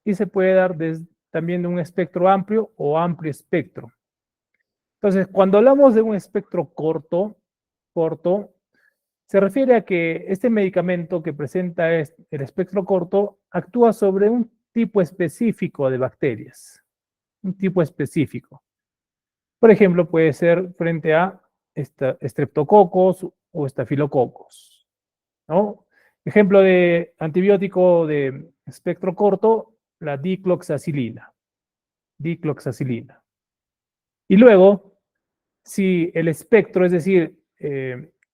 y se puede dar también de un espectro amplio o amplio espectro. Entonces, cuando hablamos de un espectro corto, se refiere a que este medicamento que presenta el espectro corto actúa sobre un tipo específico de bacterias, un tipo específico. Por ejemplo, puede ser frente a estreptococos o estafilococos, ¿no? Ejemplo de antibiótico de espectro corto, la dicloxacilina. Y luego, si el espectro, es decir,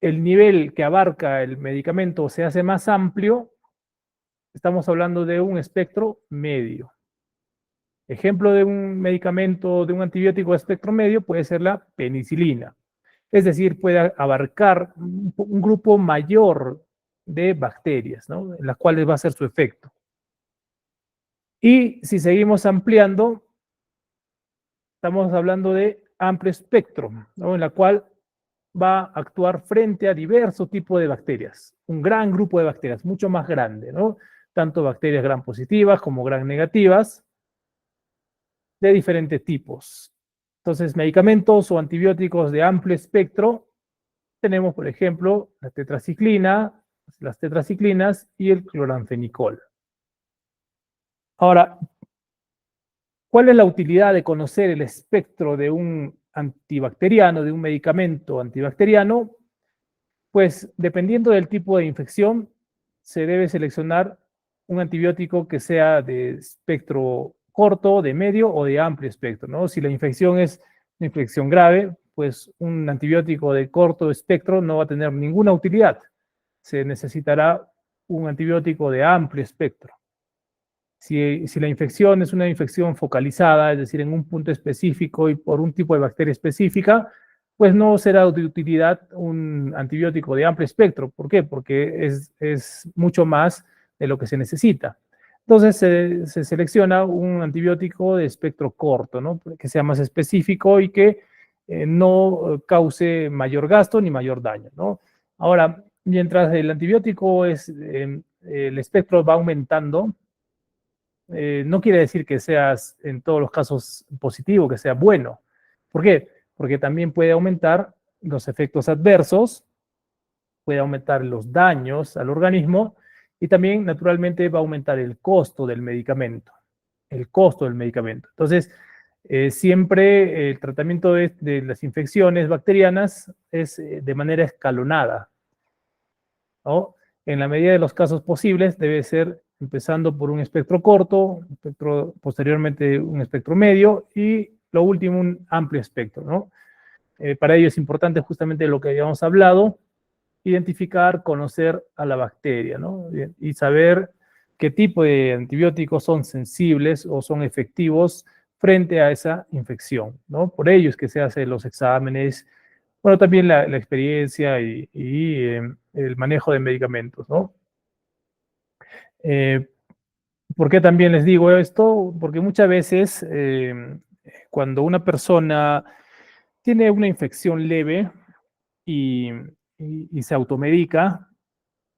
el nivel que abarca el medicamento se hace más amplio, estamos hablando de un espectro medio. Ejemplo de un medicamento, de un antibiótico de espectro medio puede ser la penicilina. Es decir, puede abarcar un grupo mayor de bacterias, ¿no? En las cuales va a ser su efecto. Y si seguimos ampliando, estamos hablando de amplio espectro, ¿no? En la cual va a actuar frente a diversos tipos de bacterias, un gran grupo de bacterias, mucho más grande, ¿no? Tanto bacterias gram positivas como gram negativas, de diferentes tipos. Entonces, medicamentos o antibióticos de amplio espectro, tenemos, por ejemplo, la tetraciclina, las tetraciclinas y el cloranfenicol. Ahora, ¿cuál es la utilidad de conocer el espectro de un antibacteriano, de un medicamento antibacteriano? Pues dependiendo del tipo de infección, se debe seleccionar un antibiótico que sea de espectro corto, de medio o de amplio espectro, ¿no? Si la infección es una infección grave, pues un antibiótico de corto espectro no va a tener ninguna utilidad. Se necesitará un antibiótico de amplio espectro. Si la infección es una infección focalizada, es decir, en un punto específico y por un tipo de bacteria específica, pues no será de utilidad un antibiótico de amplio espectro. ¿Por qué? Porque es mucho más de lo que se necesita. Entonces se selecciona un antibiótico de espectro corto, ¿no? Que sea más específico y que no cause mayor gasto ni mayor daño, ¿no? Ahora, mientras el antibiótico el espectro va aumentando, no quiere decir que seas en todos los casos positivo, que sea bueno. ¿Por qué? Porque también puede aumentar los efectos adversos, puede aumentar los daños al organismo y también naturalmente va a aumentar el costo del medicamento. El costo del medicamento. Entonces, siempre el tratamiento de las infecciones bacterianas es de manera escalonada, ¿no? En la medida de los casos posibles, debe ser empezando por un espectro corto, posteriormente un espectro medio y lo último un amplio espectro, ¿no? Para ello es importante justamente lo que habíamos hablado, identificar, conocer a la bacteria, ¿no? Y saber qué tipo de antibióticos son sensibles o son efectivos frente a esa infección, ¿no? Por ello es que se hacen los exámenes, bueno, también la experiencia y el manejo de medicamentos, ¿no? Eh, ¿Por qué también les digo esto? Porque muchas veces cuando una persona tiene una infección leve y, y se automedica,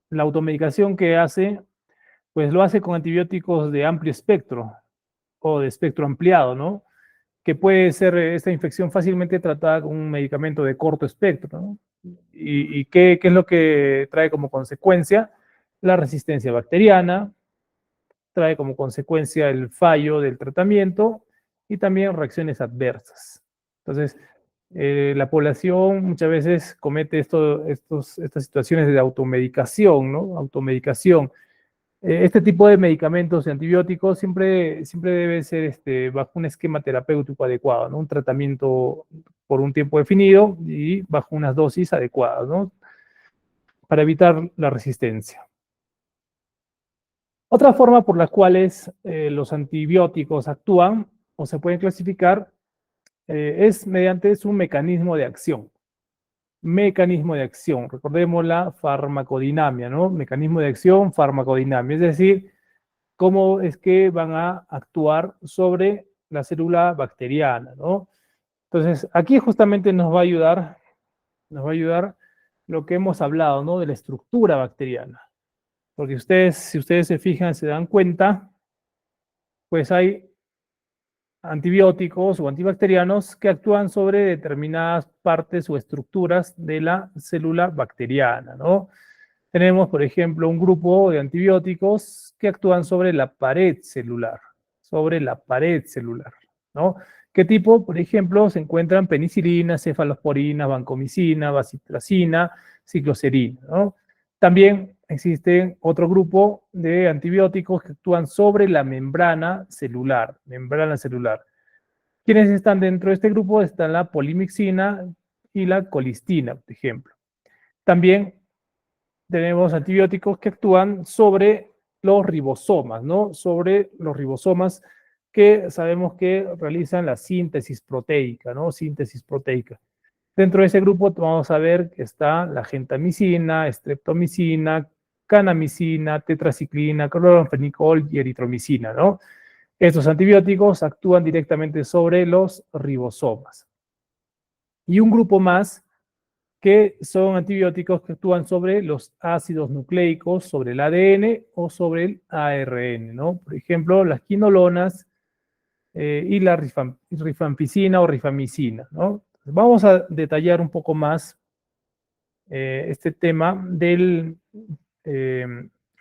la automedicación que hace, pues lo hace con antibióticos de amplio espectro o de espectro ampliado, ¿no? Que puede ser esta infección fácilmente tratada con un medicamento de corto espectro, ¿no? ¿Y qué es lo que trae como consecuencia? La resistencia bacteriana, trae como consecuencia el fallo del tratamiento y también reacciones adversas. Entonces, la población muchas veces comete estas situaciones de automedicación, ¿no? Automedicación. Este tipo de medicamentos y antibióticos siempre debe ser bajo un esquema terapéutico adecuado, ¿no? Un tratamiento por un tiempo definido y bajo unas dosis adecuadas, ¿no? Para evitar la resistencia. Otra forma por la cuales los antibióticos actúan o se pueden clasificar es mediante su mecanismo de acción. Mecanismo de acción, recordemos la farmacodinamia, ¿no? Mecanismo de acción, farmacodinamia, es decir, cómo es que van a actuar sobre la célula bacteriana, ¿no? Entonces, aquí justamente nos va a ayudar lo que hemos hablado, ¿no? De la estructura bacteriana. Porque si ustedes se fijan, se dan cuenta, pues hay antibióticos o antibacterianos que actúan sobre determinadas partes o estructuras de la célula bacteriana, ¿no? Tenemos, por ejemplo, un grupo de antibióticos que actúan sobre la pared celular, ¿no? ¿Qué tipo? Por ejemplo, se encuentran penicilina, cefalosporina, vancomicina, bacitracina, cicloserina, ¿no? También existe otro grupo de antibióticos que actúan sobre la membrana celular, membrana celular. ¿Quiénes están dentro de este grupo? Están la polimixina y la colistina, por ejemplo. También tenemos antibióticos que actúan sobre los ribosomas, ¿no? Sobre los ribosomas que sabemos que realizan la síntesis proteica, ¿no? Síntesis proteica. Dentro de ese grupo vamos a ver que está la gentamicina, streptomicina, kanamicina, tetraciclina, cloranfenicol y eritromicina, ¿no? Estos antibióticos actúan directamente sobre los ribosomas. Y un grupo más que son antibióticos que actúan sobre los ácidos nucleicos, sobre el ADN o sobre el ARN, ¿no? Por ejemplo, las quinolonas y la rifampicina o rifamicina, ¿no? Vamos a detallar un poco más este tema del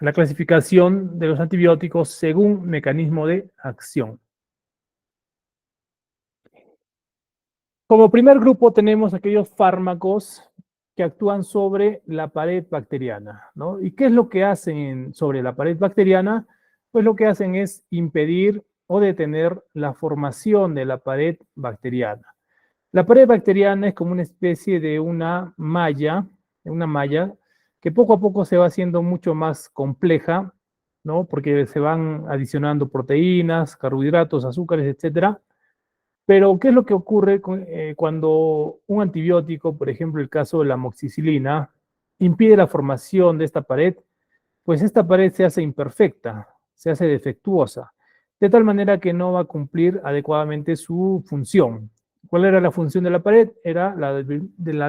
la clasificación de los antibióticos según mecanismo de acción. Como primer grupo tenemos aquellos fármacos que actúan sobre la pared bacteriana, ¿no? ¿Y qué es lo que hacen sobre la pared bacteriana? Pues lo que hacen es impedir o detener la formación de la pared bacteriana. La pared bacteriana es como una especie de una malla que poco a poco se va haciendo mucho más compleja, ¿no? Porque se van adicionando proteínas, carbohidratos, azúcares, etcétera. Pero, ¿qué es lo que ocurre cuando un antibiótico, por ejemplo, el caso de la amoxicilina, impide la formación de esta pared? Pues esta pared se hace imperfecta, se hace defectuosa, de tal manera que no va a cumplir adecuadamente su función. ¿Cuál era la función de la pared? Era la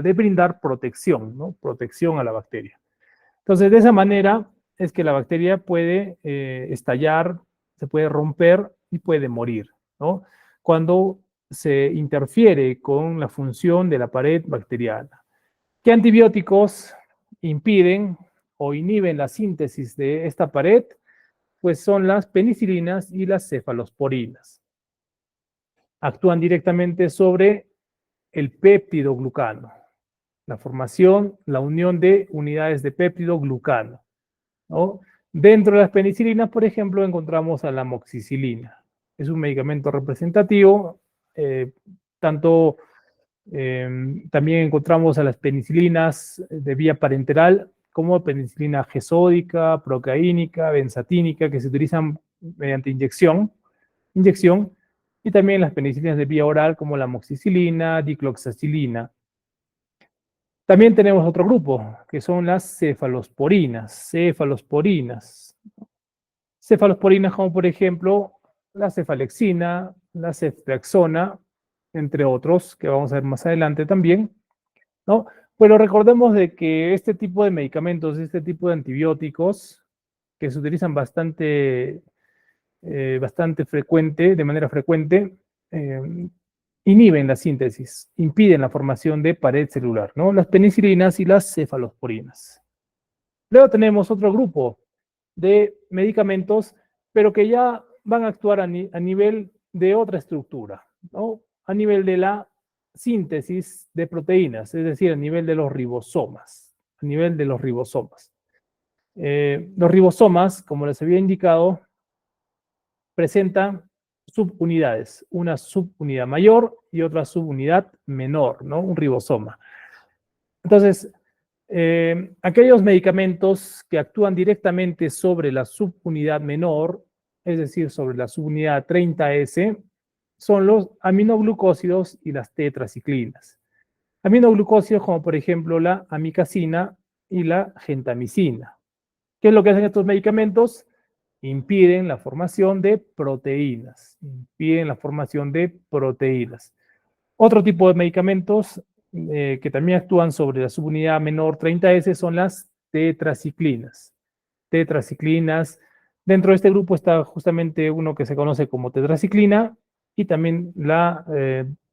de brindar protección, ¿no? Protección a la bacteria. Entonces, de esa manera es que la bacteria puede estallar, se puede romper y puede morir, ¿no? Cuando se interfiere con la función de la pared bacteriana. ¿Qué antibióticos impiden o inhiben la síntesis de esta pared? Pues son las penicilinas y las cefalosporinas. Actúan directamente sobre el péptido glucano, la formación, la unión de unidades de péptido glucano, ¿no? Dentro de las penicilinas, por ejemplo, encontramos a la amoxicilina. Es un medicamento representativo, tanto también encontramos a las penicilinas de vía parenteral, como penicilina gesódica, procaínica, benzatínica, que se utilizan mediante inyección, y también las penicilinas de vía oral, como la amoxicilina, dicloxacilina. También tenemos otro grupo, que son las cefalosporinas como por ejemplo la cefalexina, la ceftriaxona, entre otros, que vamos a ver más adelante también, ¿no? Pero recordemos de que este tipo de medicamentos, este tipo de antibióticos, que se utilizan bastante frecuente, de manera frecuente, eh, inhiben la síntesis, impiden la formación de pared celular, ¿no? Las penicilinas y las cefalosporinas. Luego tenemos otro grupo de medicamentos, pero que ya van a actuar a nivel de otra estructura, ¿no? A nivel de la síntesis de proteínas, es decir, a nivel de los ribosomas, a nivel de los ribosomas. Los ribosomas, como les había indicado, presentan subunidades, una subunidad mayor y otra subunidad menor, ¿no? Un ribosoma. Entonces, aquellos medicamentos que actúan directamente sobre la subunidad menor, es decir, sobre la subunidad 30S, son los aminoglucósidos y las tetraciclinas. Aminoglucósidos como por ejemplo la amicacina y la gentamicina. ¿Qué es lo que hacen estos medicamentos? Impiden la formación de proteínas. Impiden la formación de proteínas. Otro tipo de medicamentos que también actúan sobre la subunidad menor 30S son las tetraciclinas. Tetraciclinas. Dentro de este grupo está justamente uno que se conoce como tetraciclina y también la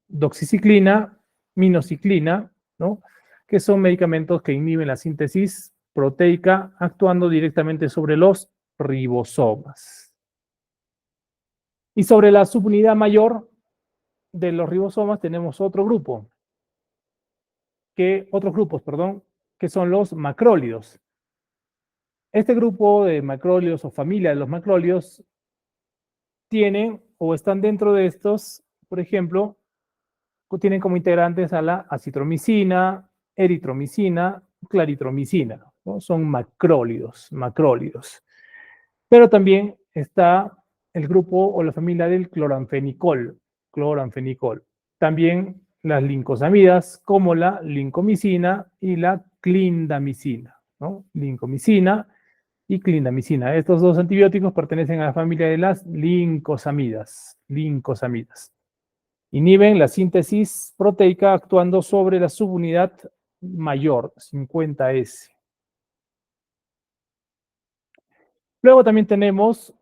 doxiciclina, minociclina, ¿no? Que son medicamentos que inhiben la síntesis proteica actuando directamente sobre los ribosomas. Y sobre la subunidad mayor de los ribosomas tenemos otros grupos, perdón, que son los macrólidos. Este grupo de macrólidos o familia de los macrólidos tienen o están dentro de estos, por ejemplo, tienen como integrantes a la acitromicina, eritromicina, claritromicina, ¿no? Son macrólidos. Pero también está el grupo o la familia del cloranfenicol. También las lincosamidas, como la lincomicina y la clindamicina, ¿no? Lincomicina y clindamicina. Estos dos antibióticos pertenecen a la familia de las lincosamidas. Inhiben la síntesis proteica actuando sobre la subunidad mayor, 50S. Luego también tenemos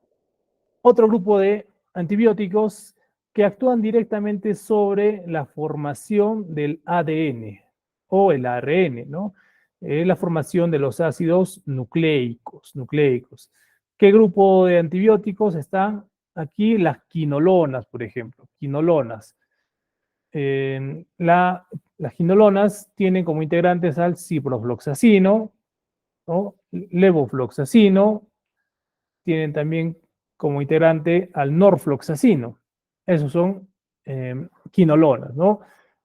otro grupo de antibióticos que actúan directamente sobre la formación del ADN o el ARN, ¿no? la formación de los ácidos nucleicos. ¿Qué grupo de antibióticos están aquí? Las quinolonas, por ejemplo, quinolonas. Las quinolonas tienen como integrantes al ciprofloxacino, ¿no? Levofloxacino, tienen también como integrante al norfloxacino. Esos son quinolonas, ¿no?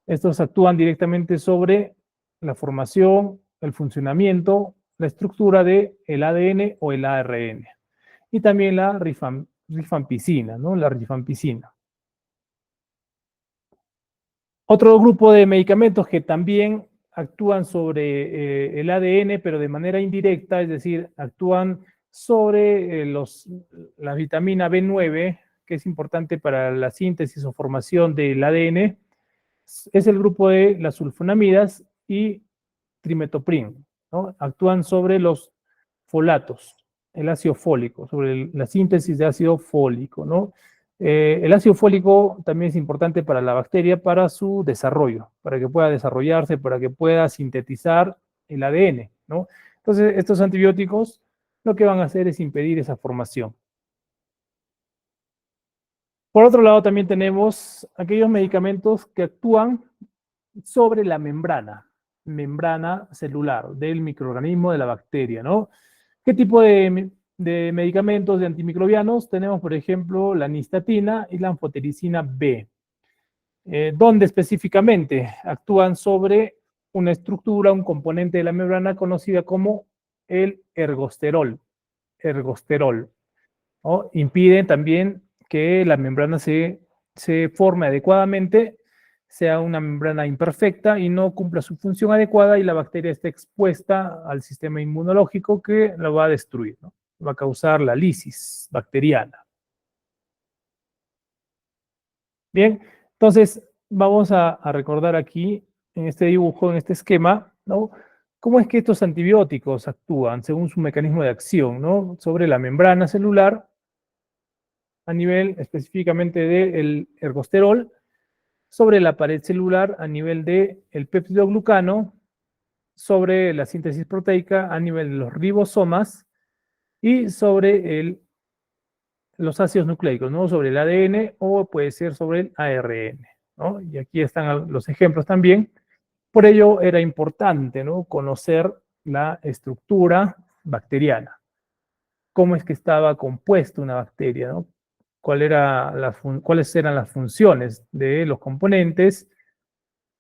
Estos actúan directamente sobre la formación, el funcionamiento, la estructura del ADN o el ARN. Y también la rifampicina, ¿no? La rifampicina. Otro grupo de medicamentos que también actúan sobre el ADN, pero de manera indirecta, es decir, actúan sobre la vitamina B9, que es importante para la síntesis o formación del ADN, es el grupo de las sulfonamidas y trimetoprim, ¿no? Actúan sobre los folatos, el ácido fólico, sobre la síntesis de ácido fólico, ¿no? El ácido fólico también es importante para la bacteria, para su desarrollo, para que pueda desarrollarse, para que pueda sintetizar el ADN, ¿no? Entonces, estos antibióticos lo que van a hacer es impedir esa formación. Por otro lado, también tenemos aquellos medicamentos que actúan sobre la membrana celular del microorganismo de la bacteria, ¿no? ¿Qué tipo de medicamentos de antimicrobianos? Tenemos, por ejemplo, la nistatina y la anfotericina B. ¿Dónde específicamente? Actúan sobre una estructura, un componente de la membrana conocida como el ergosterol. ¿No? Impiden también que la membrana se forme adecuadamente, sea una membrana imperfecta y no cumpla su función adecuada y la bacteria esté expuesta al sistema inmunológico que la va a destruir, ¿no? Va a causar la lisis bacteriana. Bien, entonces vamos a recordar aquí en este dibujo, en este esquema, ¿no? ¿Cómo es que estos antibióticos actúan según su mecanismo de acción, ¿no? Sobre la membrana celular a nivel específicamente del ergosterol, sobre la pared celular a nivel del peptidoglucano, sobre la síntesis proteica a nivel de los ribosomas y sobre los ácidos nucleicos, ¿no? Sobre el ADN o puede ser sobre el ARN, ¿no? Y aquí están los ejemplos también. Por ello era importante, ¿no? Conocer la estructura bacteriana, cómo es que estaba compuesta una bacteria, ¿no? Cuáles eran las funciones de los componentes,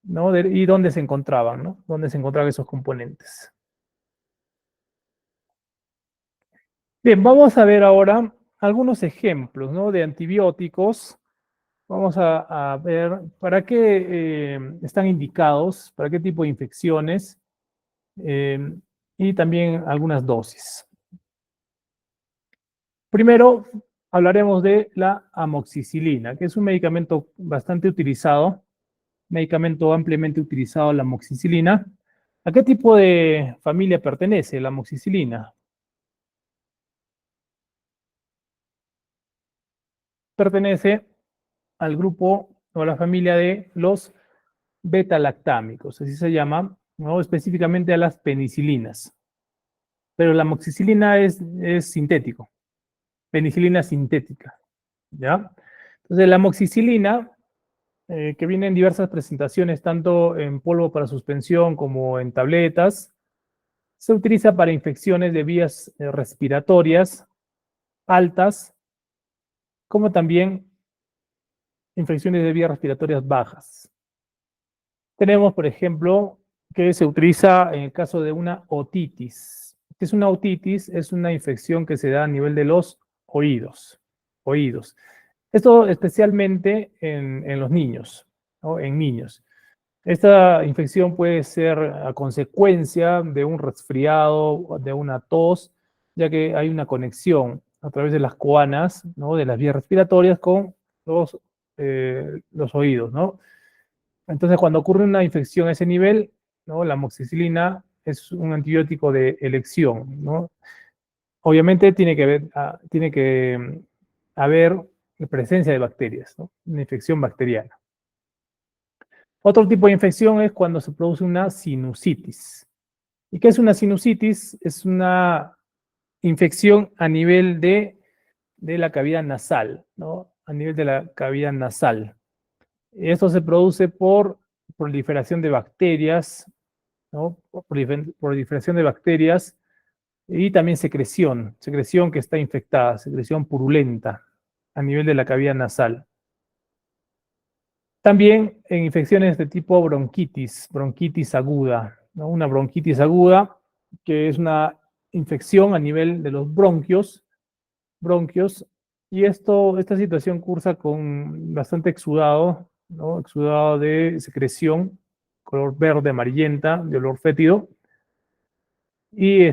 ¿no? Y dónde se encontraban, ¿no? Dónde se encontraban esos componentes. Bien, vamos a ver ahora algunos ejemplos, ¿no? De antibióticos. Vamos a ver para qué están indicados, para qué tipo de infecciones eh, y también algunas dosis. Primero, hablaremos de la amoxicilina, que es un medicamento bastante utilizado, medicamento ampliamente utilizado, la amoxicilina. ¿A qué tipo de familia pertenece la amoxicilina? Pertenece al grupo o a la familia de los beta-lactámicos, así se llama, ¿no? Específicamente a las penicilinas. Pero la amoxicilina es sintético, penicilina sintética, ¿ya? Entonces, la amoxicilina que viene en diversas presentaciones, tanto en polvo para suspensión como en tabletas. Se utiliza para infecciones de vías respiratorias altas, como también infecciones de vías respiratorias bajas. Tenemos, por ejemplo, que se utiliza en el caso de una otitis. ¿Qué es una otitis? Es una infección que se da a nivel de los oídos. Esto especialmente en los niños, ¿no? En niños. Esta infección puede ser a consecuencia de un resfriado, de una tos, ya que hay una conexión a través de las coanas, ¿no? De las vías respiratorias con los oídos, ¿no? Entonces, cuando ocurre una infección a ese nivel, ¿no? La amoxicilina es un antibiótico de elección, ¿no? Obviamente tiene que haber presencia de bacterias, ¿no? Una infección bacteriana. Otro tipo de infección es cuando se produce una sinusitis. ¿Y qué es una sinusitis? Es una infección a nivel de la cavidad nasal, ¿no? A nivel de la cavidad nasal. Esto se produce por proliferación de bacterias, ¿no? Por proliferación de bacterias y también secreción que está infectada, secreción purulenta a nivel de la cavidad nasal. También en infecciones de tipo bronquitis aguda, ¿no? Una bronquitis aguda que es una infección a nivel de los bronquios, y esta situación cursa con bastante exudado, ¿no? Exudado de secreción, color verde amarillenta, de olor fétido, y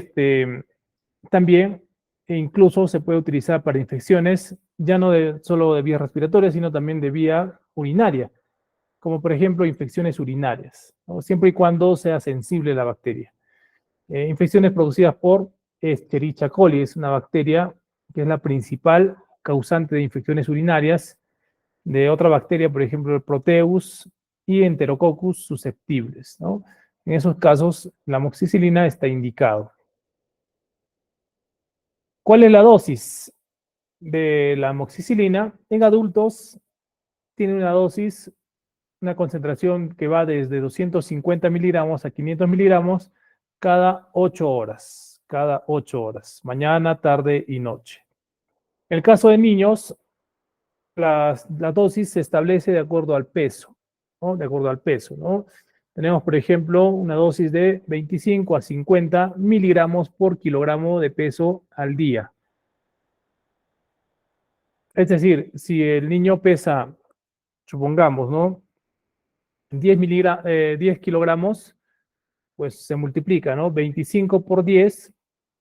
también incluso se puede utilizar para infecciones ya no solo de vías respiratorias, sino también de vía urinaria, como por ejemplo infecciones urinarias, ¿no? Siempre y cuando sea sensible la bacteria. Infecciones producidas por Escherichia coli, es una bacteria que es la principal causante de infecciones urinarias de otra bacteria, por ejemplo el Proteus y Enterococcus susceptibles, ¿no? En esos casos, la amoxicilina está indicado. ¿Cuál es la dosis de la amoxicilina? En adultos tiene una dosis, una concentración que va desde 250 miligramos a 500 miligramos cada 8 horas, mañana, tarde y noche. En el caso de niños, la dosis se establece de acuerdo al peso, ¿no? De acuerdo al peso, ¿no? Tenemos, por ejemplo, una dosis de 25 a 50 miligramos por kilogramo de peso al día. Es decir, si el niño pesa, supongamos, ¿no? 10 kilogramos, pues se multiplica, ¿no? 25 por 10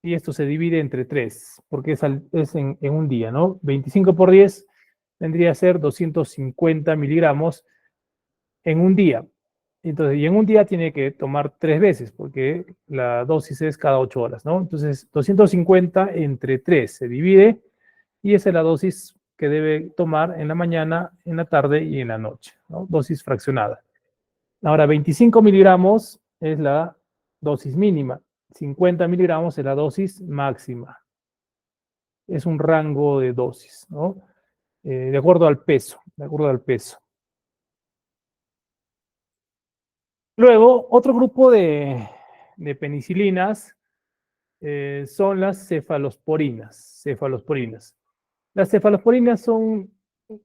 y esto se divide entre 3, porque es en un día, ¿no? 25 por 10 vendría a ser 250 miligramos en un día. Entonces, y en un día tiene que tomar 3 veces, porque la dosis es cada 8 horas, ¿no? Entonces, 250 entre 3 se divide y esa es la dosis que debe tomar en la mañana, en la tarde y en la noche, ¿no? Dosis fraccionada. Ahora, 25 miligramos es la dosis mínima, 50 miligramos es la dosis máxima. Es un rango de dosis, ¿no? De acuerdo al peso, de acuerdo al peso. Luego, otro grupo de penicilinas son las cefalosporinas. Las cefalosporinas son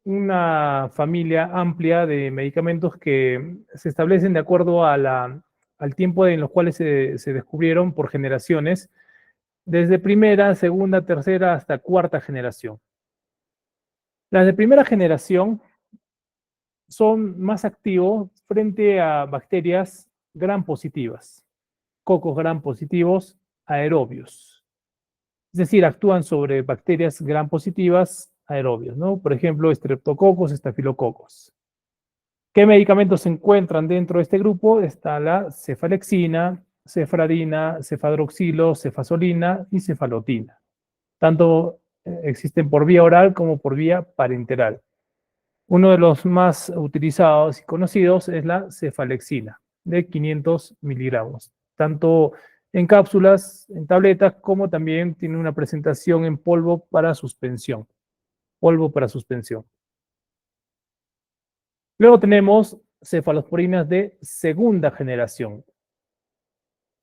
una familia amplia de medicamentos que se establecen de acuerdo a al tiempo en los cuales se descubrieron por generaciones, desde primera, segunda, tercera hasta cuarta generación. Las de primera generación son más activos frente a bacterias gram positivas, cocos gram positivos aerobios. Es decir, actúan sobre bacterias gram positivas aerobios, ¿no? Por ejemplo, estreptococos, estafilococos. ¿Qué medicamentos se encuentran dentro de este grupo? Está la cefalexina, cefradina, cefadroxilo, cefazolina y cefalotina. Tanto existen por vía oral como por vía parenteral. Uno de los más utilizados y conocidos es la cefalexina, de 500 miligramos, tanto en cápsulas, en tabletas, como también tiene una presentación en polvo para suspensión. Polvo para suspensión. Luego tenemos cefalosporinas de segunda generación.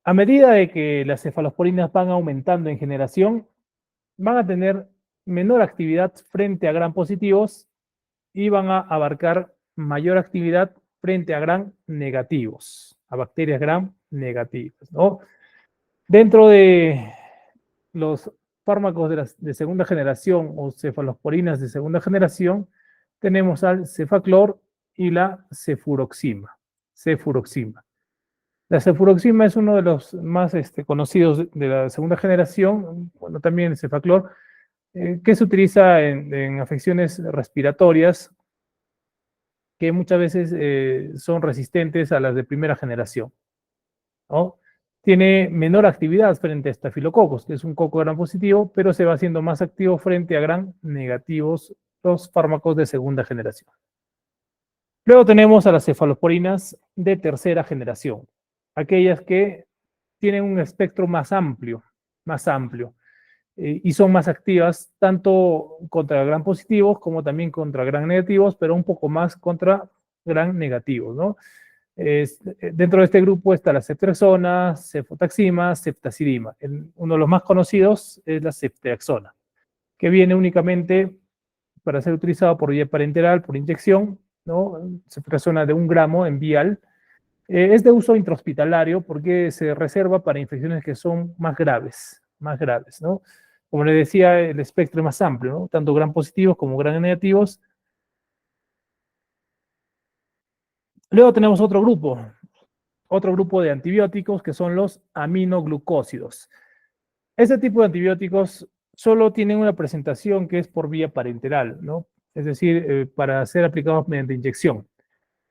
A medida de que las cefalosporinas van aumentando en generación, van a tener menor actividad frente a gram positivos y van a abarcar mayor actividad frente a gram negativos, a bacterias gram negativas, ¿no? Dentro de los fármacos de segunda generación o cefalosporinas de segunda generación, tenemos al cefaclor y la cefuroxima. La cefuroxima es uno de los más conocidos de la segunda generación, bueno, también el cefaclor, que se utiliza en afecciones respiratorias que muchas veces son resistentes a las de primera generación, ¿no? Tiene menor actividad frente a estafilococos, que es un coco gram positivo, pero se va haciendo más activo frente a gram negativos los fármacos de segunda generación. Luego tenemos a las cefalosporinas de tercera generación, aquellas que tienen un espectro más amplio, y son más activas tanto contra gran positivos como también contra gran negativos, pero un poco más contra gran negativos, ¿no? Dentro de este grupo está la ceftriaxona, cefotaxima, ceftazidima. Uno de los más conocidos es la ceftriaxona, que viene únicamente para ser utilizado por vía parenteral, por inyección, ¿no? Ceftriaxona de 1 gramo en vial. Es de uso intrahospitalario porque se reserva para infecciones que son más graves, ¿no? Como les decía, el espectro es más amplio, ¿no? Tanto gran positivos como gran negativos. Luego tenemos otro grupo de antibióticos que son los aminoglucósidos. Este tipo de antibióticos solo tienen una presentación que es por vía parenteral, ¿no? Es decir, para ser aplicados mediante inyección.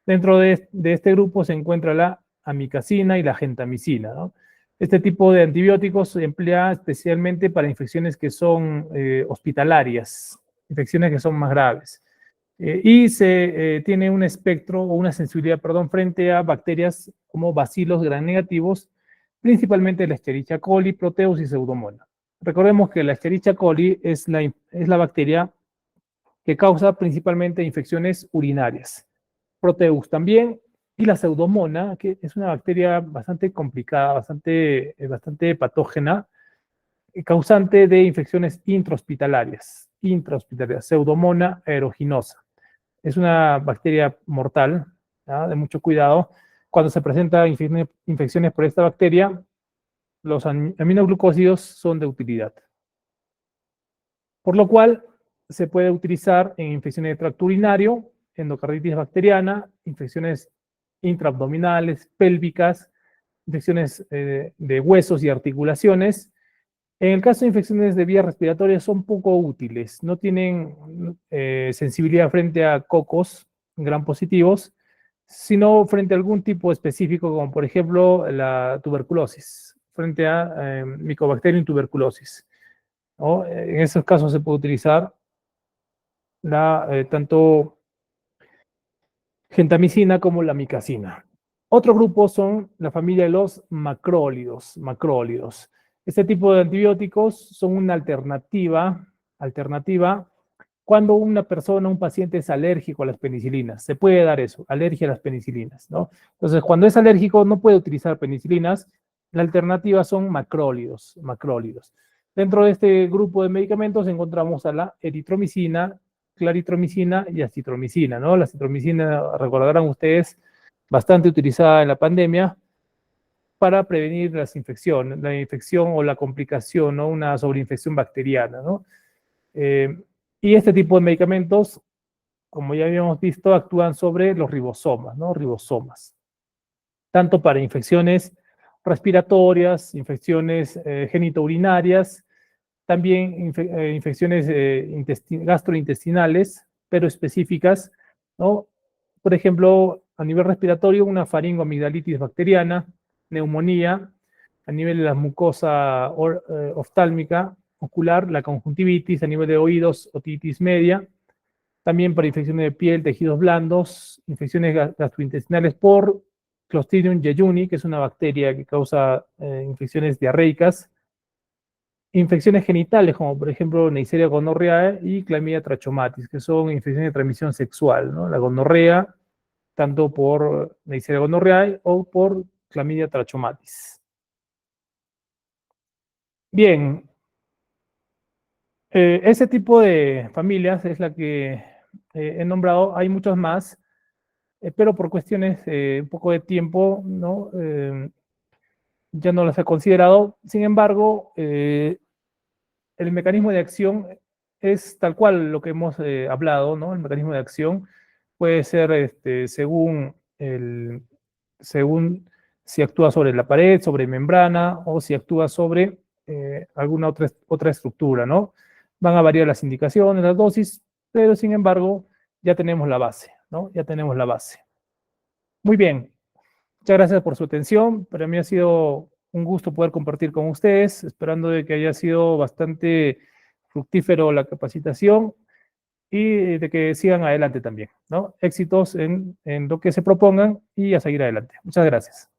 Dentro de este grupo se encuentra la amikacina y la gentamicina, ¿no? Este tipo de antibióticos se emplea especialmente para infecciones que son hospitalarias, infecciones que son más graves. Y se tiene un espectro o una sensibilidad, perdón, frente a bacterias como bacilos gram negativos, principalmente la Escherichia coli, Proteus y Pseudomonas. Recordemos que la Escherichia coli es la bacteria que causa principalmente infecciones urinarias. Proteus también, y la Pseudomonas, que es una bacteria bastante complicada, bastante patógena, causante de infecciones intrahospitalarias, Pseudomonas aeruginosa. Es una bacteria mortal, ¿ya? De mucho cuidado. Cuando se presentan infecciones por esta bacteria, los aminoglucósidos son de utilidad. Por lo cual, se puede utilizar en infecciones de tracto urinario, endocarditis bacteriana, infecciones intraabdominales, pélvicas, infecciones de huesos y articulaciones. En el caso de infecciones de vías respiratorias son poco útiles, no tienen sensibilidad frente a cocos gram positivos, sino frente a algún tipo específico, como por ejemplo la tuberculosis, frente a Mycobacterium tuberculosis, ¿no? En esos casos se puede utilizar tanto gentamicina como la amicacina. Otro grupo son la familia de los macrólidos. Este tipo de antibióticos son una alternativa cuando una persona, un paciente es alérgico a las penicilinas. Se puede dar eso, alergia a las penicilinas, ¿no? Entonces, cuando es alérgico no puede utilizar penicilinas. La alternativa son macrólidos. Dentro de este grupo de medicamentos encontramos a la eritromicina, claritromicina y acitromicina, ¿no? La acitromicina, recordarán ustedes, bastante utilizada en la pandemia para prevenir la infección o la complicación, ¿no? Una sobreinfección bacteriana, ¿no? Y este tipo de medicamentos, como ya habíamos visto, actúan sobre los ribosomas, ¿no? Ribosomas. Tanto para infecciones respiratorias, infecciones genitourinarias, también infecciones gastrointestinales, pero específicas, ¿no? Por ejemplo, a nivel respiratorio, una faringoamigdalitis bacteriana, neumonía, a nivel de la mucosa oftálmica, ocular, la conjuntivitis, a nivel de oídos, otitis media, también para infecciones de piel, tejidos blandos, infecciones gastrointestinales por Clostridium jejuni, que es una bacteria que causa infecciones diarreicas, infecciones genitales, como por ejemplo Neisseria gonorrhoeae y Chlamydia trachomatis, que son infecciones de transmisión sexual, ¿no? La gonorrea, tanto por Neisseria gonorrhoeae o por Chlamydia trachomatis. Bien, ese tipo de familias es la que he nombrado. Hay muchas más, pero por cuestiones un poco de tiempo, ¿no? Ya no las he considerado. Sin embargo, el mecanismo de acción es tal cual lo que hemos hablado, ¿no? El mecanismo de acción puede ser según si actúa sobre la pared, sobre membrana o si actúa sobre alguna otra estructura, ¿no? Van a variar las indicaciones, las dosis, pero sin embargo ya tenemos la base, ¿no? Ya tenemos la base. Muy bien, muchas gracias por su atención. Para mí ha sido un gusto poder compartir con ustedes, esperando de que haya sido bastante fructífero la capacitación y de que sigan adelante también, ¿no? Éxitos en lo que se propongan y a seguir adelante. Muchas gracias.